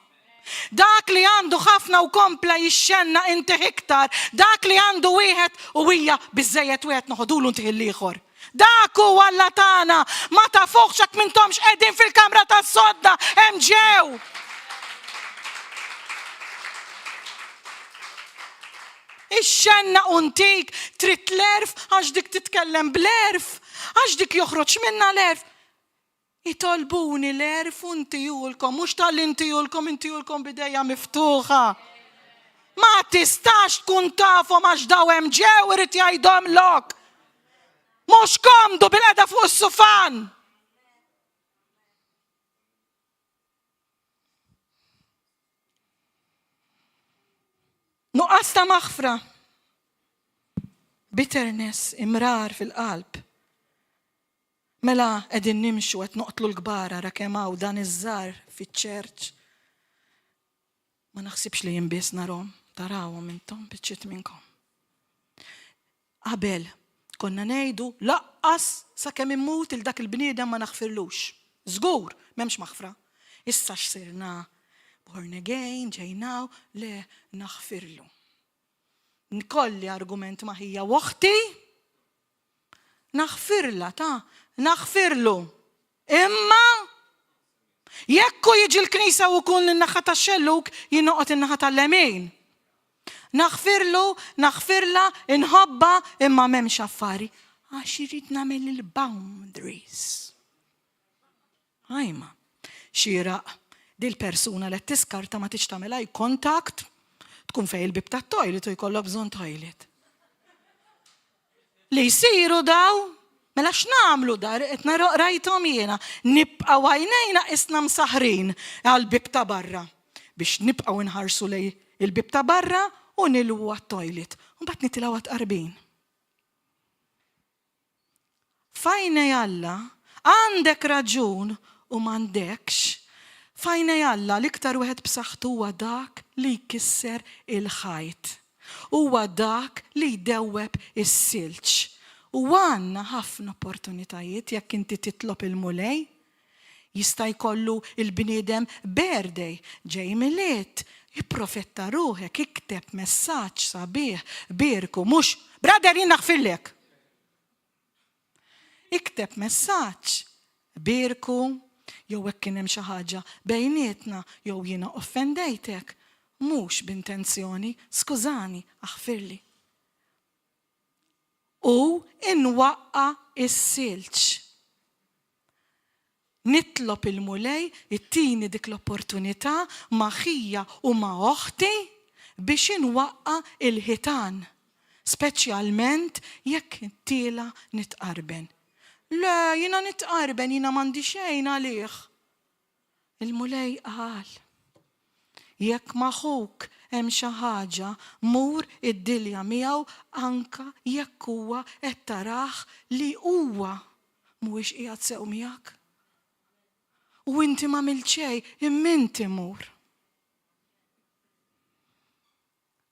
Dak li għandu ħafna u kompla jixxenna inti iktar, dak li għandu wieħed u hija biżejjed wieħed noħodulu inti l-ieħor. Dak huwa Alla tagħna, ma tafuħx hekk m'intomx qegħdin fil-kamra tas-sodda hemm ġew. Ix-xenna untik trid l-erf għax dik titkellem bl-erf, għax dik joħroġ minna l-erf. Jitolbuni l-erf u ntijulkom, mux tal-intijulkom, intijulkom bidejja miftuħa. Ma tistax tkun tafhom għax daw hemm ġew irid jgħidhom lok. Mhux komdu bil-qeda fuq is-sufan. Nuqqas ta' maħfra. Bitterness, imrar fil-qalb. Mela qegħdin nimxu qed noqtlu l-kbar ara kemm hawn dan iż-żgħar fiċ-ċerċ. Ma naħsibx li jinbiss narhom, tarawhom intom biċċiet minnkom. Qabel konna ngħidu laqqas sakemm immut il dak il-bniedem ma naħfirlux. Żgur m'hemmx maħfra. Issa x'sirna born again, ġejnaw le naħfirlu. Nkolli argument ma ħija waħti naħfirla naħfirlu. Imma jekku jiġi l-Knisja u kun n-naħa tax-xelluk jinoqgħod in-naħa tal-lemin. Naħfirla, inħobba imma m'hemmx affari għax irid nagħmel il-boundaries. Ajma, xieraq dil-persuna li tiskarta ma tiġ tagħmel eye contact tkun fejn il-bib tat-toilet u jkollok bżonn toilet. Li jsiru daw Mela x'namlu dar, qed rajthom jiena, nibqgħu għajnejna isna msaħrin għall-bib ta' barra biex nibqgħu nħarsu lej il-bib ta' barra u nilwu għat-toilet. U mbagħad nitilgħu għat-qarbin. Fajna Alla, għandek raġun u m'għandekx. Fajna Alla l-iktar wieħed b'saħħtu huwa dak li jkisser il-ħajt. Huwa dak li jdewweb is-silġ. U għandna ħafna opportunitajiet jekk inti titlob il-mulej. Jista' jkollu il-bniedem birthday ġej miliet, jipprofetta ruħek, ikteb messaġġ sabiħ, birku, mhux brother jien naħfillek. Ikteb messaġġ, birku, jew hekk kien hemm xi ħaġa bejnietna jew jiena offendejtek, mhux b'intenzjoni, skużani, aħfirli. U inwaqqa is-silġ. Nitlob il-mulej, ittini dik l-opportunità ma' ħija u ma' oħti biex inwaqqa il-ħitan, speċjalment jekk intiela nitqarben. Le, jiena nitqarben, jiena m'għandi xejn għalih. Il-mulej qal, jekk magħhuk hemm xi ħaġa, mur iddilja miegħu anka jekk huwa qed tarah li huwa mhuwiex qiegħed sew miegħek. U inti ma għamilt xejn, imma inti mur.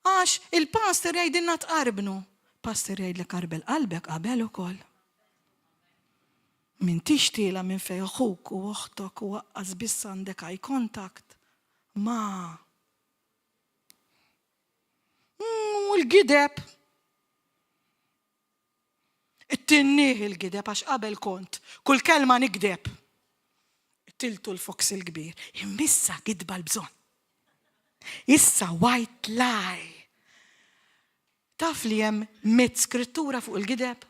Għax il-pastor jgħidilna tqarbnu. Pastor jgħidlek qarbel qalbek qabel ukoll. Min tixtiela minn fejn aħuk u oħtok u waqqas biss għandek eye contact. Ma. Il-gideb. Ittinnih il-gideb għax qabel kont. Kull kelma nikdeb. Tiltu l-foks il-kbir. Immissa gidba l-bżon. Issa white lie. Taf li hemm 100 skrittura fuq il-gideb?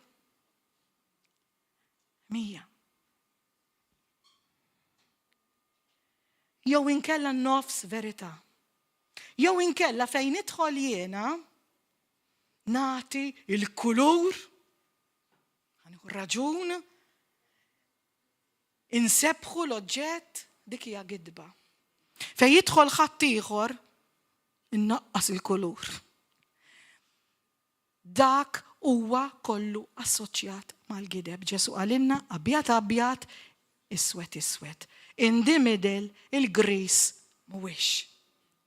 100. Jew inkella nofs verità. Jew inkella fejn idħol jiena nagħti il-kulur, ħanieħu raġun, insebħu l-oġġett dik hija gidba. Fejn jidħol ħadd ieħor innaqqas il-kulur. Dak huwa kollu assoċjat mal-gideb. Ġesu qalilna abjad abjad, iswed iswed. In the middle il-gris mhuwiex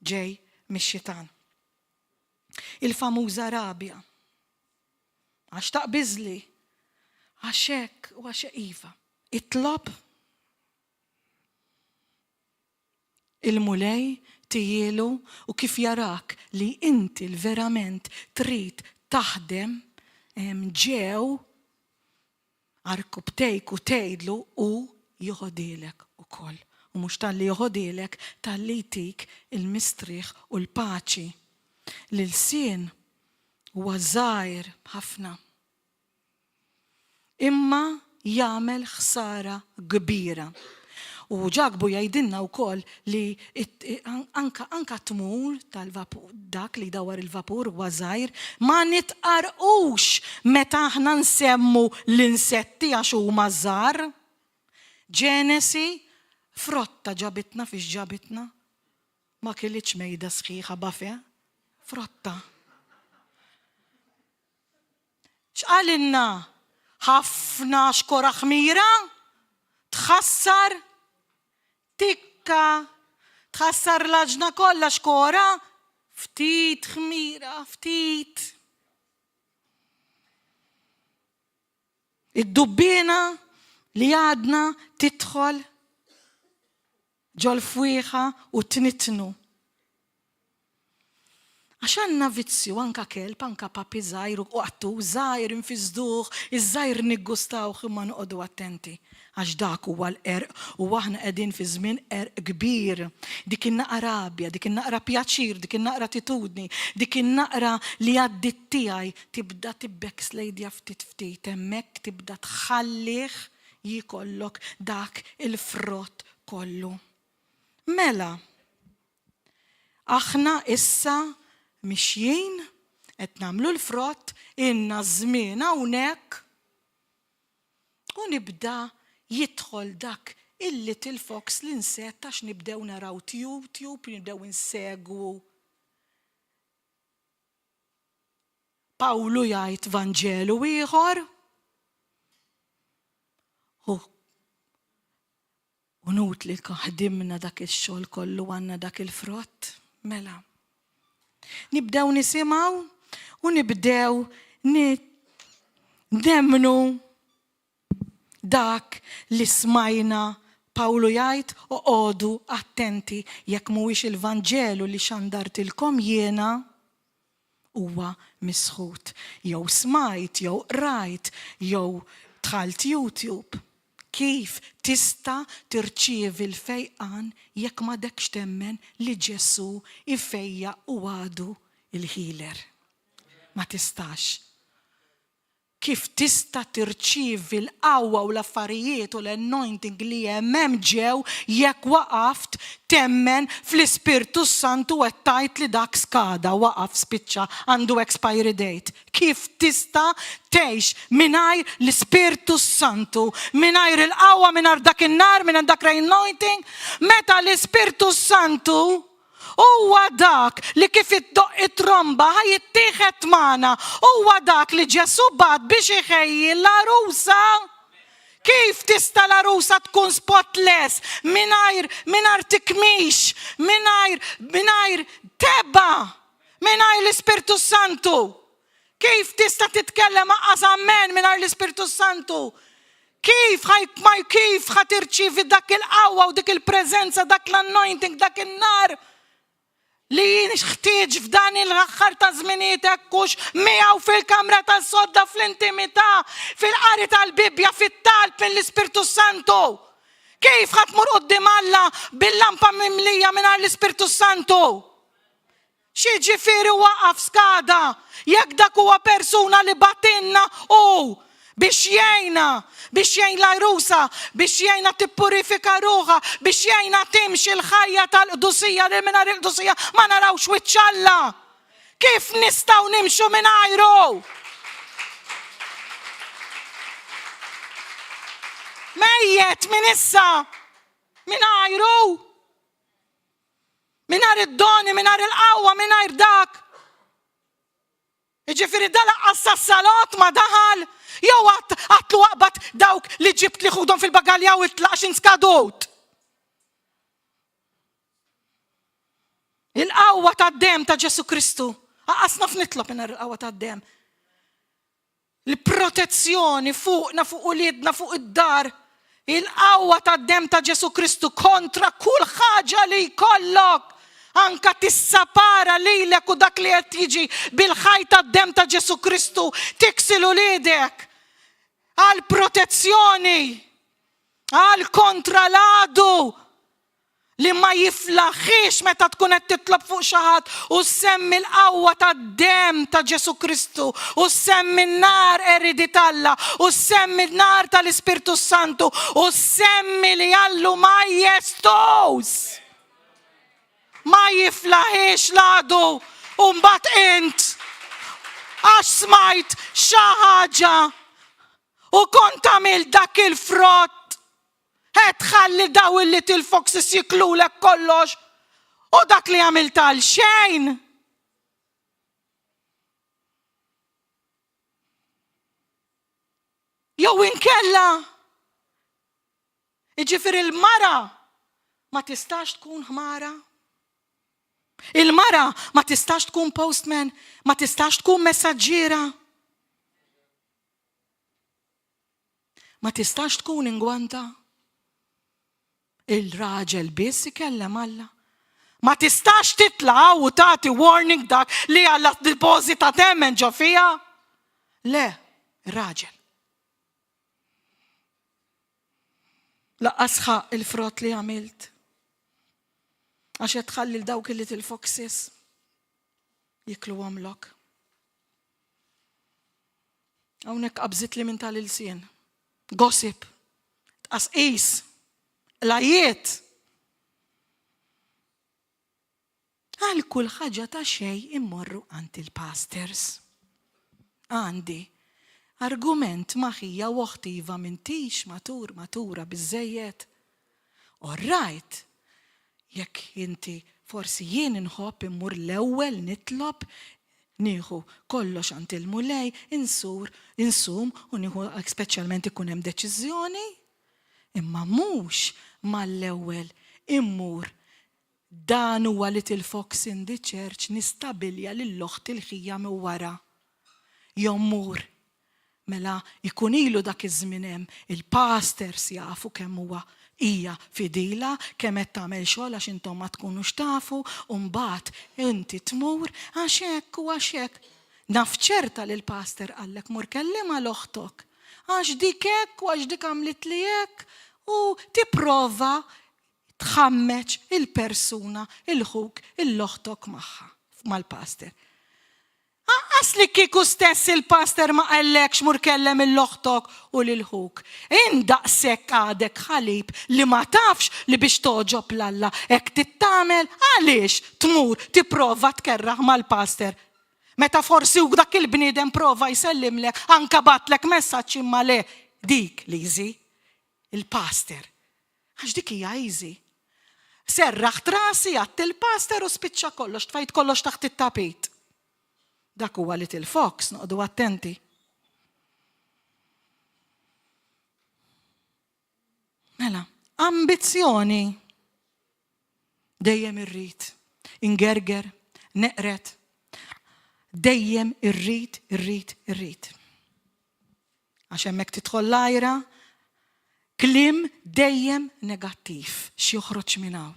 ġej mix-xitan. Il-famuża rabja. Għax taqbiżli, għax hekk u għax iva. Itlob il-mulej tijielu u kif jarak li inti l-verament trid taħdem ġew arkubtejk u tgħidlu u joħodilek ukoll. U mhux tal-li joħodilek tal-li jtik il-mistrieħ u l-paċi. L-sien huwa żgħir ħafna. Imma jagħmel ħsara kbira. U ġagbu jgħidilna wkoll li anka tmur tal-vapur, dak li dawar il-vapur huwa żgħir, ma nitqarqux meta aħna nsemmu l-insetti għax huma żgħar. Ġenesi, frotta ġabitna fiex ġabitna. Ma kellitx mejda sħiħa bafe, frotta. X'qalilna? Ħafna xkora ħmira? Tħassar? Tikka, tħassar l-ġna kollha xkora, ftit ħmira, ftit. Id-dubbina li għadna tidħol ġol fwieħa u tnitnu. Għax għandna vizzju anka kelb, anka papi żgħir u qattu żgħir infizduh, iż-żgħir niggustawh imma noqogħdu attenti. Għax dak huwa l-erq u aħna qegħdin fi żmien erq kbir. Dik in-naqra rabja, dik in-naqra pjaċir, dik in-naqra attitudni, dik in-naqra li għaddit tiegħi tibda tibbek slejdja ftit ftit, hemmhekk tibda tħallih jikollok dak il-frott kollu. Mela, aħna issa mixjin qed nagħmlu l-frott inna żmien hawnhekk U nibda jidħol dak il-little fox l-insett għax nibdew naraw tube, nibdew insegwu. Pawlu jgħid Vanġelu ieħor. U nut li ħdimna dak ix-xogħol kollu għandna dak il-frott. Mela. Nibdew nisimgħu u nibdew nemnu dak li smajna Pawlu jgħid oqgħodu attenti jekk mhuwiex il-Vanġelu li xandartilkom jiena huwa misħut. Jew smajt, jew rajt, jew dħalt YouTube. Kif tista' tirċievi l-fejqan jekk ma dekx temmen li Ġesu ifejja u għadu il-healer. Ma tistax. Kif tista' tirċievi l-qawwa u l-affarijiet u l-anointing li hemm ġew jekk waqaft temmen fl-Ispirtu Santu u tajt li dak skada waqaf spiċċa għandu expiry date. Kif tista' tgħix mingħajr l-Ispirtu Santu, mingħajr il-qawwa, mingħajr dak in-nar, mingħajr dak l-anointing, meta l-Ispirtu Santu huwa dak li kif iddoq it-tromba ħajittieħed magħna, huwa dak li Ġesu bad biex iħejji l-arusa. Kif tista' l-arusa tkun spotless mingħajr tikmix, mingħajr teba, mingħajr l-Ispirtu Santu? Kif tista' titkellem aqqas ammen mingħajr l-Ispirtu Santu? Kif ħatirċievi dak il-qawwa u dik il-preżenza, dak l-anointing, dak in-nar li ħtieġ f'dan il-aħħar ta' żminijiet hekkux miegħu fil-kamra tas-sodda fl-intimità, fil-qari tal-Bibja, fit-talb mill-Ispirtu Santu. Kif ħadd tmur quddiem Alla bil-lampa mimlija mingħajr l-Ispirtu Santu? Xi ġifieri waqaf skada jekk dak huwa persuna li batinna biex jgħin l-arusa, biex jgħinha tippurifika ruħha, biex jgħinha timxi l-ħajja tal-qdusija li mingħajr il-qdusija ma narawx wiċċ Alla. Kif nistgħu nimxu mingħajru? Mejjed minn issa mingħajru. Mingħajr id-doni, mingħajr il-qawwa, mingħajr dak. Jiġifieri dalaqqas sas-salot ma daħal. Jew għatlu waqbad dawk li ġibt li ħudhom fil-bagalja u itlaqx inskadut. Il-qawwa tad-dem ta' Ġesu Kristu. Aqasna f'nitlob mingħajr il-qawwa tad-dem. Il-protezzjoni fuqna, fuq uliedna, fuq id-dar. Il-qawwa tad-dem ta' Ġesu Kristu kontra kull ħaġa li jkollok. Anka tissapara lilek u dak li qed jiġi bil-ħaj tad-dem ta' Ġesu Kristu tiksel uliedek. Għal protezzjoni, għal kontra l-għadu li ma jiflaħix meta tkun qed titlob fuq xi ħadd u semmi l-qawwa tad-dem ta' Ġesu Kristu u semmi n-nar eriditalla u semmi n-nar tal-Ispirtu Santu u semmi li Allu ma jestus. Ma jiflaħix l-għadu u mbagħad int għax smajt xi ħaġa u kont għamil dak il-frott, ħalli daw il-little foxes jiklulek kollox u dak li għamil tal-xejn. Jew inkella, jiġifieri il-mara ma tistax tkun ħmara. Il-mara ma tistax tkun postman, ma tistax tkun messaġġiera. Ma tistax tkun ingwanta. Il-raġel biss ikellem Alla. Ma tistax titla' u tagħti warning dak li Alla deposita temmen ġo fiha. Le, raġel. Laqqas ħaq il-frott li għamilt. Għax qed tħalli dawk il-little foxes jiklu għamlok. Hawnhekk qabżit li minn tal-ilsien. Gossip, tqasqis, lajiet. Għal kull ħaġa ta' xejn immorru għand il-pastors. Għandi argument maħija uħtiva mintix matura bizzejiet. Alright, jekk inti forsi jien inħobb immur l-ewwel nitlob, nieħu kollox għand il-mulej, insum u nieħu speċjalment ikun hemm deċiżjoni, imma mhux mal-ewwel immur. Dan huwa Little Fox in the Church nistabilja lill-oħt il-ħija minn wara. Jommur. Mela ikun ilu dak iż-żmien hemm il-pastors jafu kemm huwa hija fidila, kemm qed tagħmel xogħol għax intom ma tkunux tafu, u mbagħad inti tmur għax hekk u għax hekk. Naf ċerta li l-pastor qallek mur kellima l-oħtok. Għax dik hekk u għax dik għamlet li hekk u tipprova tħammeġ il-persuna, il-ħuk, il-oħtok magħha mal-pastor. Asli kieku stess il-pastor ma qallekx mur kellem il-oħtok u l-ħuk. Indaqsek għadek ħalib li ma tafx li biex toġob l-Alla. Ek tittamel, għaliex tmur tipprova tkerraħ mal-pastor. Meta forsi u dak il-bniedem prova jsellimlek, anka batlek messaġġ imma le dik li jizi, il-pastor. Għax dik hija easy. Serraħ trasi għatt il-pastor u spiċċa kollox, tfajt kollox taħt it-tapit. Dak huwa Little Fox, noqdu attenti. Mela, ambizzjoni dejjem irrid, ingerger, neqret, dejjem irrid. Għax hemmhekk tidħol l-ajra, kliem dejjem negattiv, xi joħroġ minn hawn.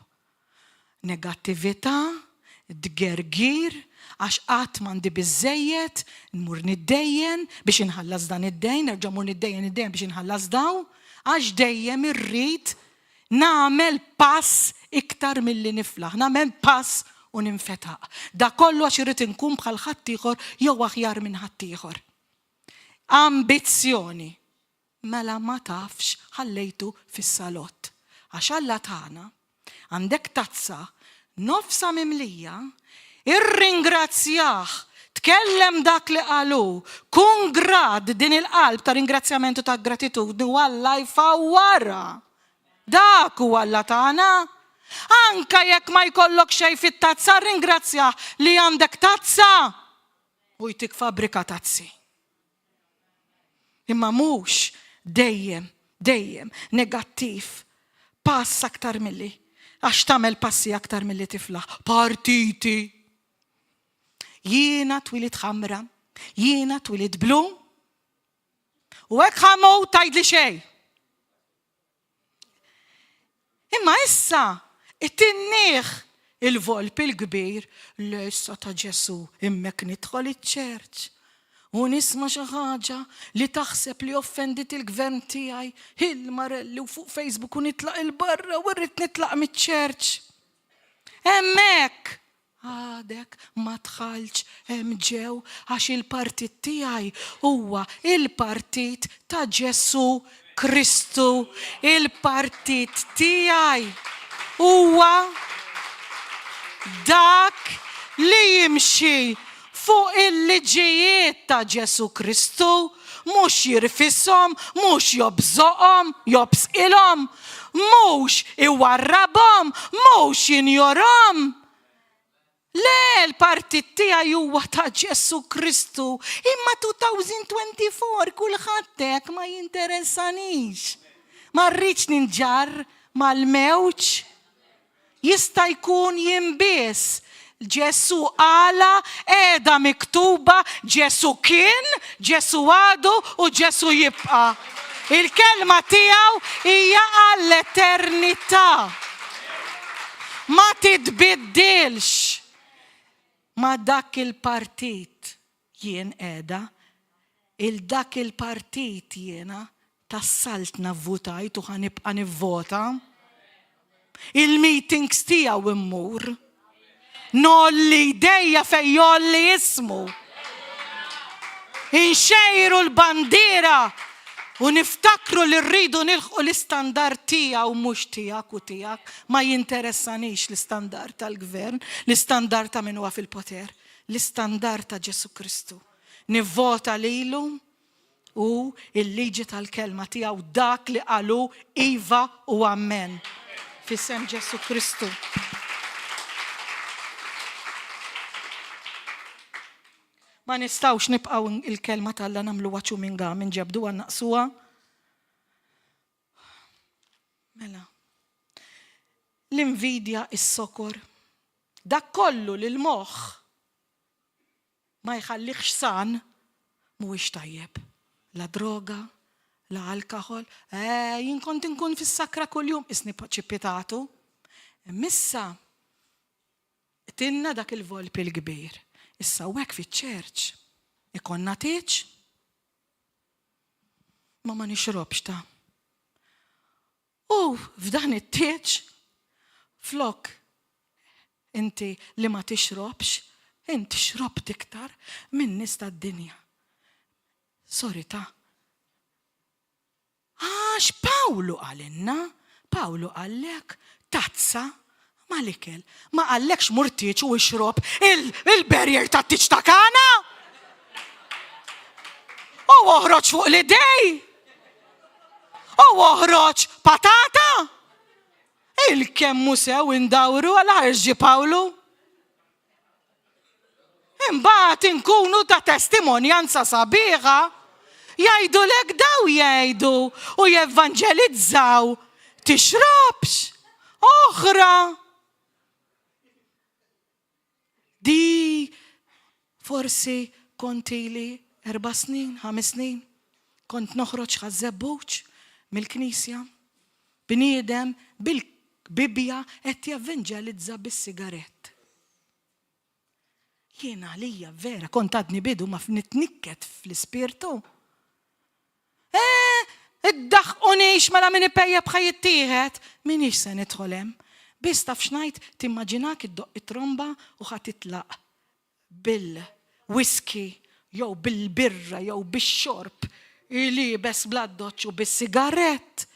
Negattività, dgergir, għax qatt m'għandi biżejjed, nmur niddejjen biex inħallas dan id-dejn, nerġa' mur niddejjen biex inħallas daw, għax dejjem irrid nagħmel pass iktar milli niflaħ, nagħmel pass u ninfetaq. Da kollu għax irrid inkun bħal ħadd ieħor jew aħjar minn ħadd ieħor. Ambizzjoni. Mela ma tafx ħallejtu fis-salott. Għax Alla tagħna għandek tazza nofsa mimlija, irringrazzjah, tkellem dak li qalu, kun grad din il-qalb ta' ringrazzjamentu ta' gratitudni u Alla jfawwara. Dak huwa Alla tagħna. Anka jekk ma jkollok xejn fit-tazza, ringrazzjah li għandek tazza u jtik fabrika tazzi. Imma mhux dejjem negattiv, pass aktar milli, għax tagħmel passi aktar milli tiflaħ. Partiti. Jiena twilit ħamra, jiena twilit blu, u hekk ħamu tgħidli xejn. Imma issa it-tinnieħ il-volp il-kbir l-issa ta' Ġesu hemmhekk nidħol iċ-ċerċ u nisma' xi ħaġa li taħseb li offendit il-gvern tiegħi, il-marelli u fuq Facebook u nitlaq il-barra u rrid nitlaq miċ-ċerċ. Hemmhekk għadek ma tħallx hemm ġew għax il-partit tiegħi huwa il-partit ta' Ġesu Kristu. Il-partit tiegħi huwa dak li jimxi fuq il-liġijiet ta' Ġesu Kristu, mhux jirfishom, mhux jobżoqhom, jobsqilhom, mhux iwarrabhom, mhux jinjorhom. Le, l-partit tiegħi huwa ta' Ġesu Kristu. Imma 2024 kulħadd hekk ma jinteressanix. Ma rridx ninġar mal-mewġ. Jista' jkun jinbiss. Ġesu għala, qiegħda miktuba, Ġesu kien, Ġesu għadu u Ġesu jibqa'. Il-kelma tiegħu hija għall-eternità. Ma titbiddilx. Ma dak il-partit jien qiegħda, dak il-partit jiena tassalt navvutajt u ħanibqa' nivvota. Il-meetings tiegħu immur. Nolli idejja fejn jolli ismu. Inxejru l-bandiera u niftakru li rridu nilħu l-istandard tiegħu mhux tiegħek u tiegħek. Ma jinteressanix l-istandard tal-gvern, l-istandard ta' min huwa fil-poter, l-istandard ta' Ġesu Kristu. Nivvota lilu u il-liġi tal-kelma tiegħu dak li qalu iva u amen. Fis-sem Ġesu Kristu. Ma nistawx nibqgħu il-kelma tal-la nagħmluha ċuminga minn ġebduha naqsuha. Mela. L-invidja, is-sokor, dak kollu li l-moħħ ma jħallihx san mhuwiex tajjeb. La droga, la alkohol, jien kont inkun fis-sakra kuljum isni ċippitatu. Missa tinna dak il-volpi l-kbir. Issa hekk fiċ-ċerċ ikonna tieġ ma nixrobx ta'. U f'dan it-tieġ flok inti li ma tixrobx, inti xrobt iktar minn nies tad-dinja. Sorry ta'. Għax Pawlu għalinna, Pawlu għallek tazza mal-ikel. Ma għallekx murtiċ u ixrob il-berjer ta' tiċ ta' kana. U uħroċ fuq l-idej. U uħroċ patata. Il-kemmu sew indawru għal ħarġi Pawlu. Imbagħad inkunu ta' testimonjanza sabiħa. Jajdu lek daw jajdu u jevanġelizzaw. Tixrobx. Oħra. Di forsi kontili 4 snin, 5 snin. Kont noħroġ ħażebbuċ mill-knisja. Bniedem bil-Bibja qed jevanġelizza bis-sigarett. Jiena għalija vera kont għadni bidu ma nitnikket fl-ispirtu. Id-daħqunix mela min ipejjeb ħajittieħed, minix se nidħol hemm. Biss taf x'ngħid timmaġinak iddoq it-tromba u ħadd titlaq bil-whisky jew bil-birra jew bix-xorb ilibes bladdoċ u bis-sigarett.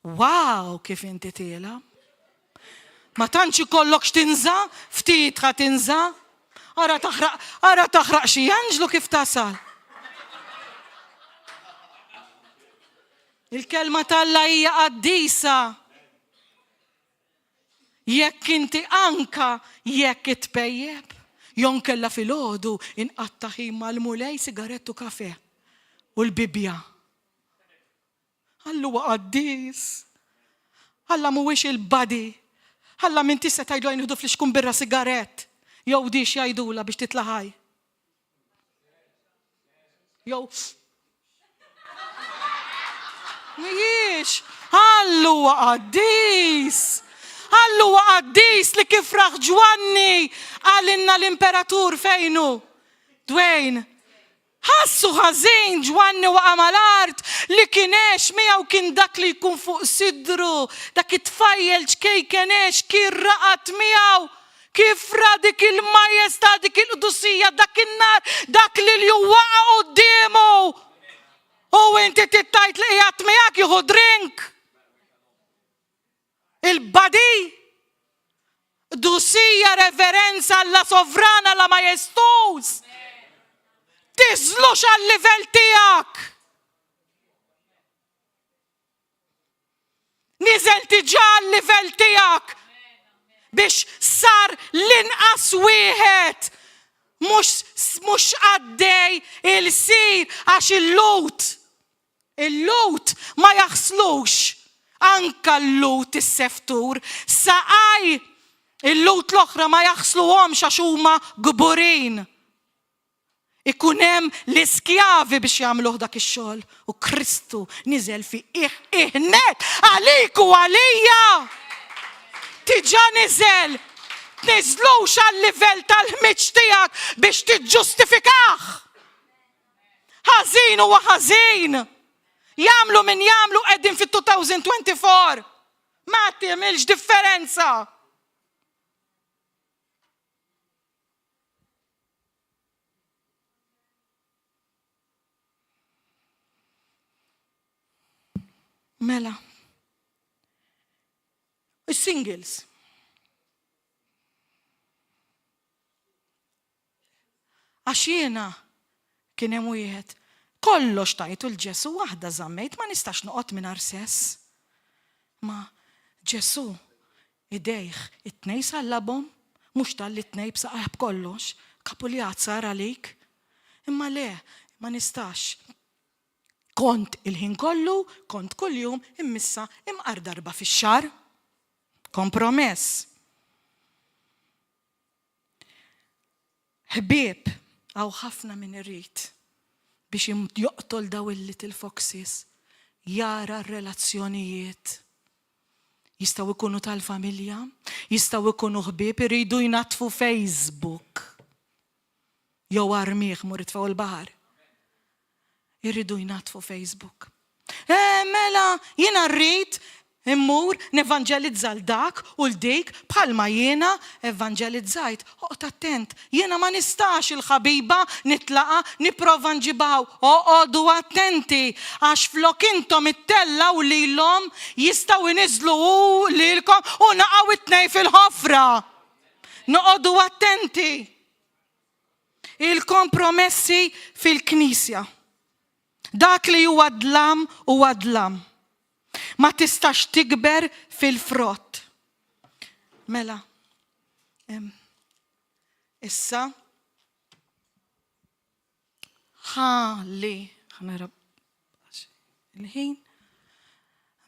Wow, kif inti tiela. Ma tantx ikollok x'tinża, ftit ħa tinża. Ara taħraq xi janġlu kif tasal. Il-kelma tal-Alla hija qaddisa. Jekk inti anka jekk itpejjeb, jon kella filgħodu inqatta' ħin mal-mulej sigarettu kafe u l-Bibja. Alla huwa qaddis. Alla mhuwiex il-badi. Alla min tista' tgħidlu jnieħdu fl-ixkun birra sigarett. Jew dix jgħidula biex titlaħaj. Jew Mijiex, Alla huwa qaddis. Alla huwa qaddis li kif raħ Ġwanni għalinna l-imperatur fejnu. Dwejn, ħassu ħażin Ġwanni waqa' mal-art li kienex miegħu kien dak li jkun fuq sidru, dak it-tfajjel ċkejkenex kien raqat miegħu. Kif ra dik il-majesta, dik il-qdusija, dak in-nar, dak li l-juwaqa qudiemu. U inti tittajt li qiegħed miegħek jieħu drink. Il-badi, dusija reverenza alla sovrana alla majestus. Tiżlux għal-livell tiegħek. Niżel tiġà għal-livell tiegħek. Biex sar l-inqas wieħed mhux għaddej il-sir għax il-lut ma jaħslux anka l-lut is-seftur saqaj il-lut l-oħra ma jaħsluhomx għax huma gburin. Ikun hemm l-iskjavi biex jagħmluh dak ix-xogħol u Kristu niżel fi iħnet għalik u għalija. Tiġa niżel, tniżlux għal-livell tal-ħmiġ tiegħek biex tiġġustifikah. Ħażin huwa ħażin. Jagħmlu min jagħmlu qegħdin fit-2024. Ma tagħmilx differenza. Mela. Is-singles. Għax jiena kien hemm wieħed kollox tajtu l-Ġesu waħda żammejt ma nistax noqgħod mingħajr sess. Ma Ġesu idejh it-tnej sallabhom, mhux tal-itnej b'saqajh b'kollox, kapu li għazzar għalik. Imma le, ma nistax. Kont il-ħin kollu, kont kuljum, immissa imqar darba fix-xahar. Kompromess. Ħbieb għaw ħafna min irrid biex joqtol daw il-little foxes, jara r-relazzjonijiet. Jistaw ikunu tal-familja, jistaw ikunu ħbieb, iridu jnatfu Facebook. Jew armiħ murit faw il-bahar. Irridu jnatfu Facebook. Mela, jiena rrid immur nevangelizza l-dak u l-dik bħalma jiena evangelizzajt. Oqgħod attent, jiena ma nistax il-ħabiba nitlaqa nipprova nġibaw. Oqgħodu attenti għax flok intom ittellaw lilhom jistgħu jniżlu lilkom u naqgħu it-tnej fil-ħofra. Noqogħdu attenti. Il-kompromessi fil-Knisja. Dak li huwa dlam huwa dlam. Ma tistax tikber fil-frott. Mela, issa, il-ħin,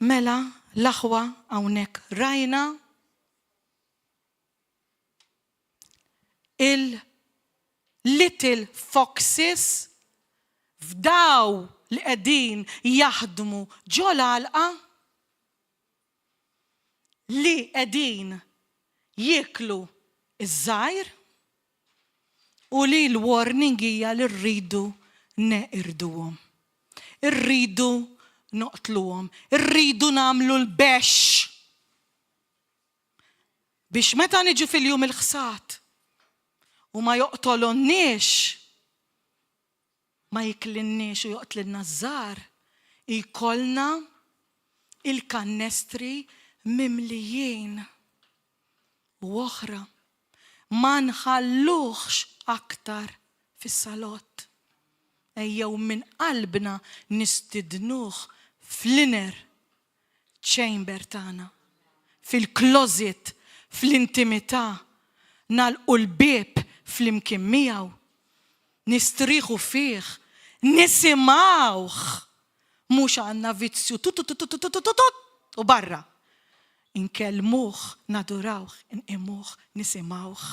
mela, l-aħwa hawnhekk rajna il-little foxes f'daw li qegħdin jaħdmu ġol għalqa li qegħdin jieklu iż-żgħir u li l-warning hija li rridu neqirduhom. Irridu noqtluhom, irridu nagħmlu l-bexx biex meta niġu fil-jum il-ħsat u ma joqtolonniex ma jiklinniex u joqtlilna żgħar, jkollna il-kannestri mimlijin u oħra ma nħalluhx aktar fis-salott. Ejjew minn qalbna nistidnuh fl-inner chamber tagħna, fil-closet, fl-intimità, nagħlqu l-bieb fl-imkien miegħu, nistrieħu fih, nisimgħuh, mhux għandna vizzju u barra. Inkellmuh, nadurawh, inqimuh, nisimgħuh.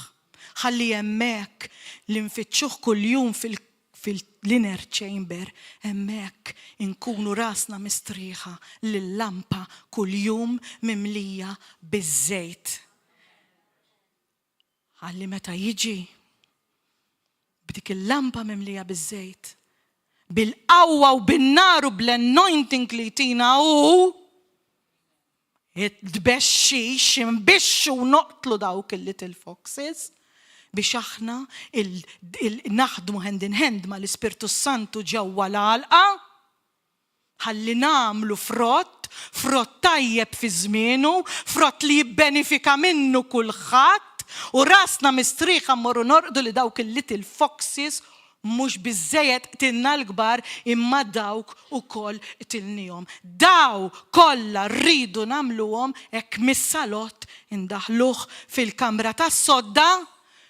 Ħalli hemmhekk li nfittxuh kuljum fil-inner chamber, hemmhekk inkunu rasna mistrieħa lill-lampa kuljum mimlija biż-żejt. Ħalli meta jiġi b'dik il-lampa mimlija biż-żejt, bil-qawwa u bin-nar u bl-anointing li tina u tbexxix imbixxu noqtlu dawk il-little foxes biex aħna naħdmu hand in hand ma l-Ispirtu Santu ġewwa l-għalqa ħalli nagħmlu frott tajjeb fi żmienu, frott li jibbenefika minnu kulħadd u rasna mistrieħa mmorru norqdu li dawk il-little foxes mhux biżżejjed tilna l-kbar imma dawk ukoll tilnihom. Daw kollha rridu nagħmluhom hekk mis-salott indaħluh fil-kamra tas-sodda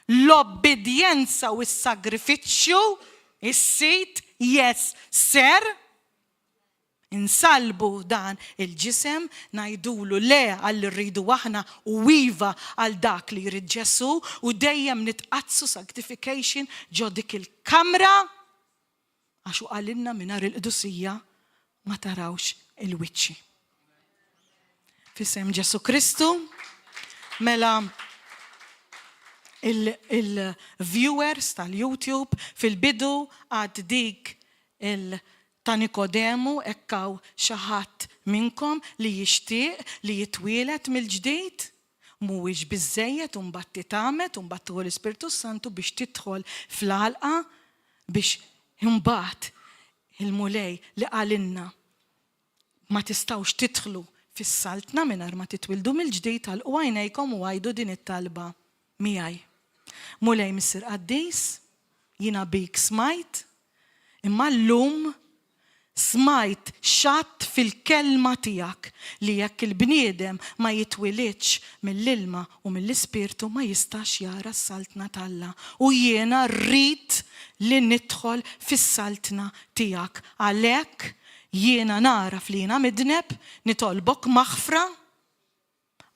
l-obbedjenza u s-sagrifiċċju is-sit yes ser insalbu dan il-ġisem ngħidulu le għall rridu aħna u iva għal dak li jrid Ġesu u dejjem nitqazzu sanctification ġo dik il-kamra għax hu qalilna mingħajr il-qdusija ma tarawx il-wiċċi. F'isem Ġesu Kristu mela il-viewers tal-YouTube fil-bidu għad dik ta' Nikodemu ekkaw xi ħadd minnkom li jixtieq li jitwielet mill-ġdid mhuwiex biżżejjed u mbagħad titamet u mbagħad tieħu l-Ispirtu Santu biex tidħol fl-għalqa biex imbagħad il-mulej li qalilna ma tistgħux tidħlu fis-saltna mingħajr ma titwildu mill-ġdid għalqu għajnejkom u għajdu din it-talba miegħi. Mulej Missier Qaddis, jiena bik smajt, imma llum smajt xatt fil-kelma tiegħek li jekk il-bniedem ma jitwilidx mill-ilma u mill-ispirtu ma jistax jara s-saltna tal-Alla. U jiena rrid li nidħol fis-saltna tiegħek. Għalhekk jiena naraf li jiena midneb, nitolbok maħfra,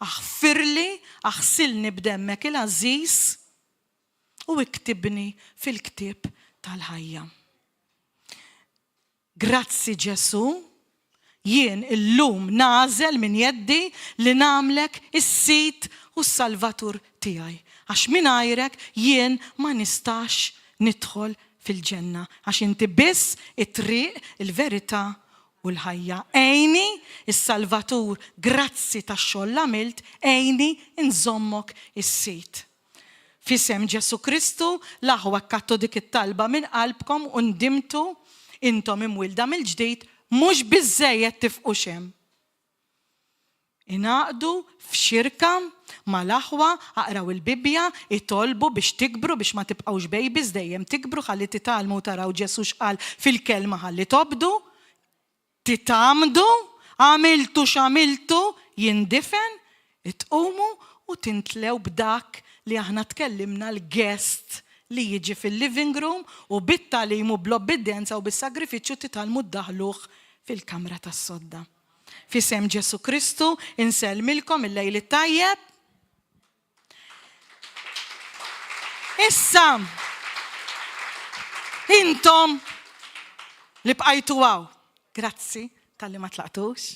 aħfirli, aħsilni b'demmek il-għażiż u iktibni fil-ktieb tal-ħajja. Grazzi Ġesu, jien illum nażel minn jeddi li namlek is-sit u s-salvatur tiegħi. Għax mingħajrek jien ma nistax nidħol fil-ġenna. Għax inti biss it-triq, il-verità u l-ħajja. Ejni is-salvatur, grazzi tax-xogħol l-għamilt, ejni inżommok is-sit. Fisem Ġesu Kristu, l-aħwa kattu dik it-talba minn qalbkom u ndimtu intom imwilda mill-ġdid mhux biżżejjed tifqu xem. Inaqdu f'xirka mal-aħwa, aqraw il-Bibja, itolbu biex tikbru biex ma tibqgħux babies dejjem tikbru ħalli titgħalmu taraw Ġesu x'qal fil-kelma ħalli tobdu, titamdu, għamiltu x'għamiltu, jindifen, itqumu u tintlew b'dak li aħna tkellimna l-guest li jiġi fil-living room u bit-tagħlim u bl-obbedienza u bis-sagrifiċċju titgħalmu ddaħluh fil-kamra tas-sodda. Fisem Ġesu Kristu insellmilkom il-lejl tajjeb. Issa intom li bqajtu għaw. Grazzi tal-li ma tlaqtux.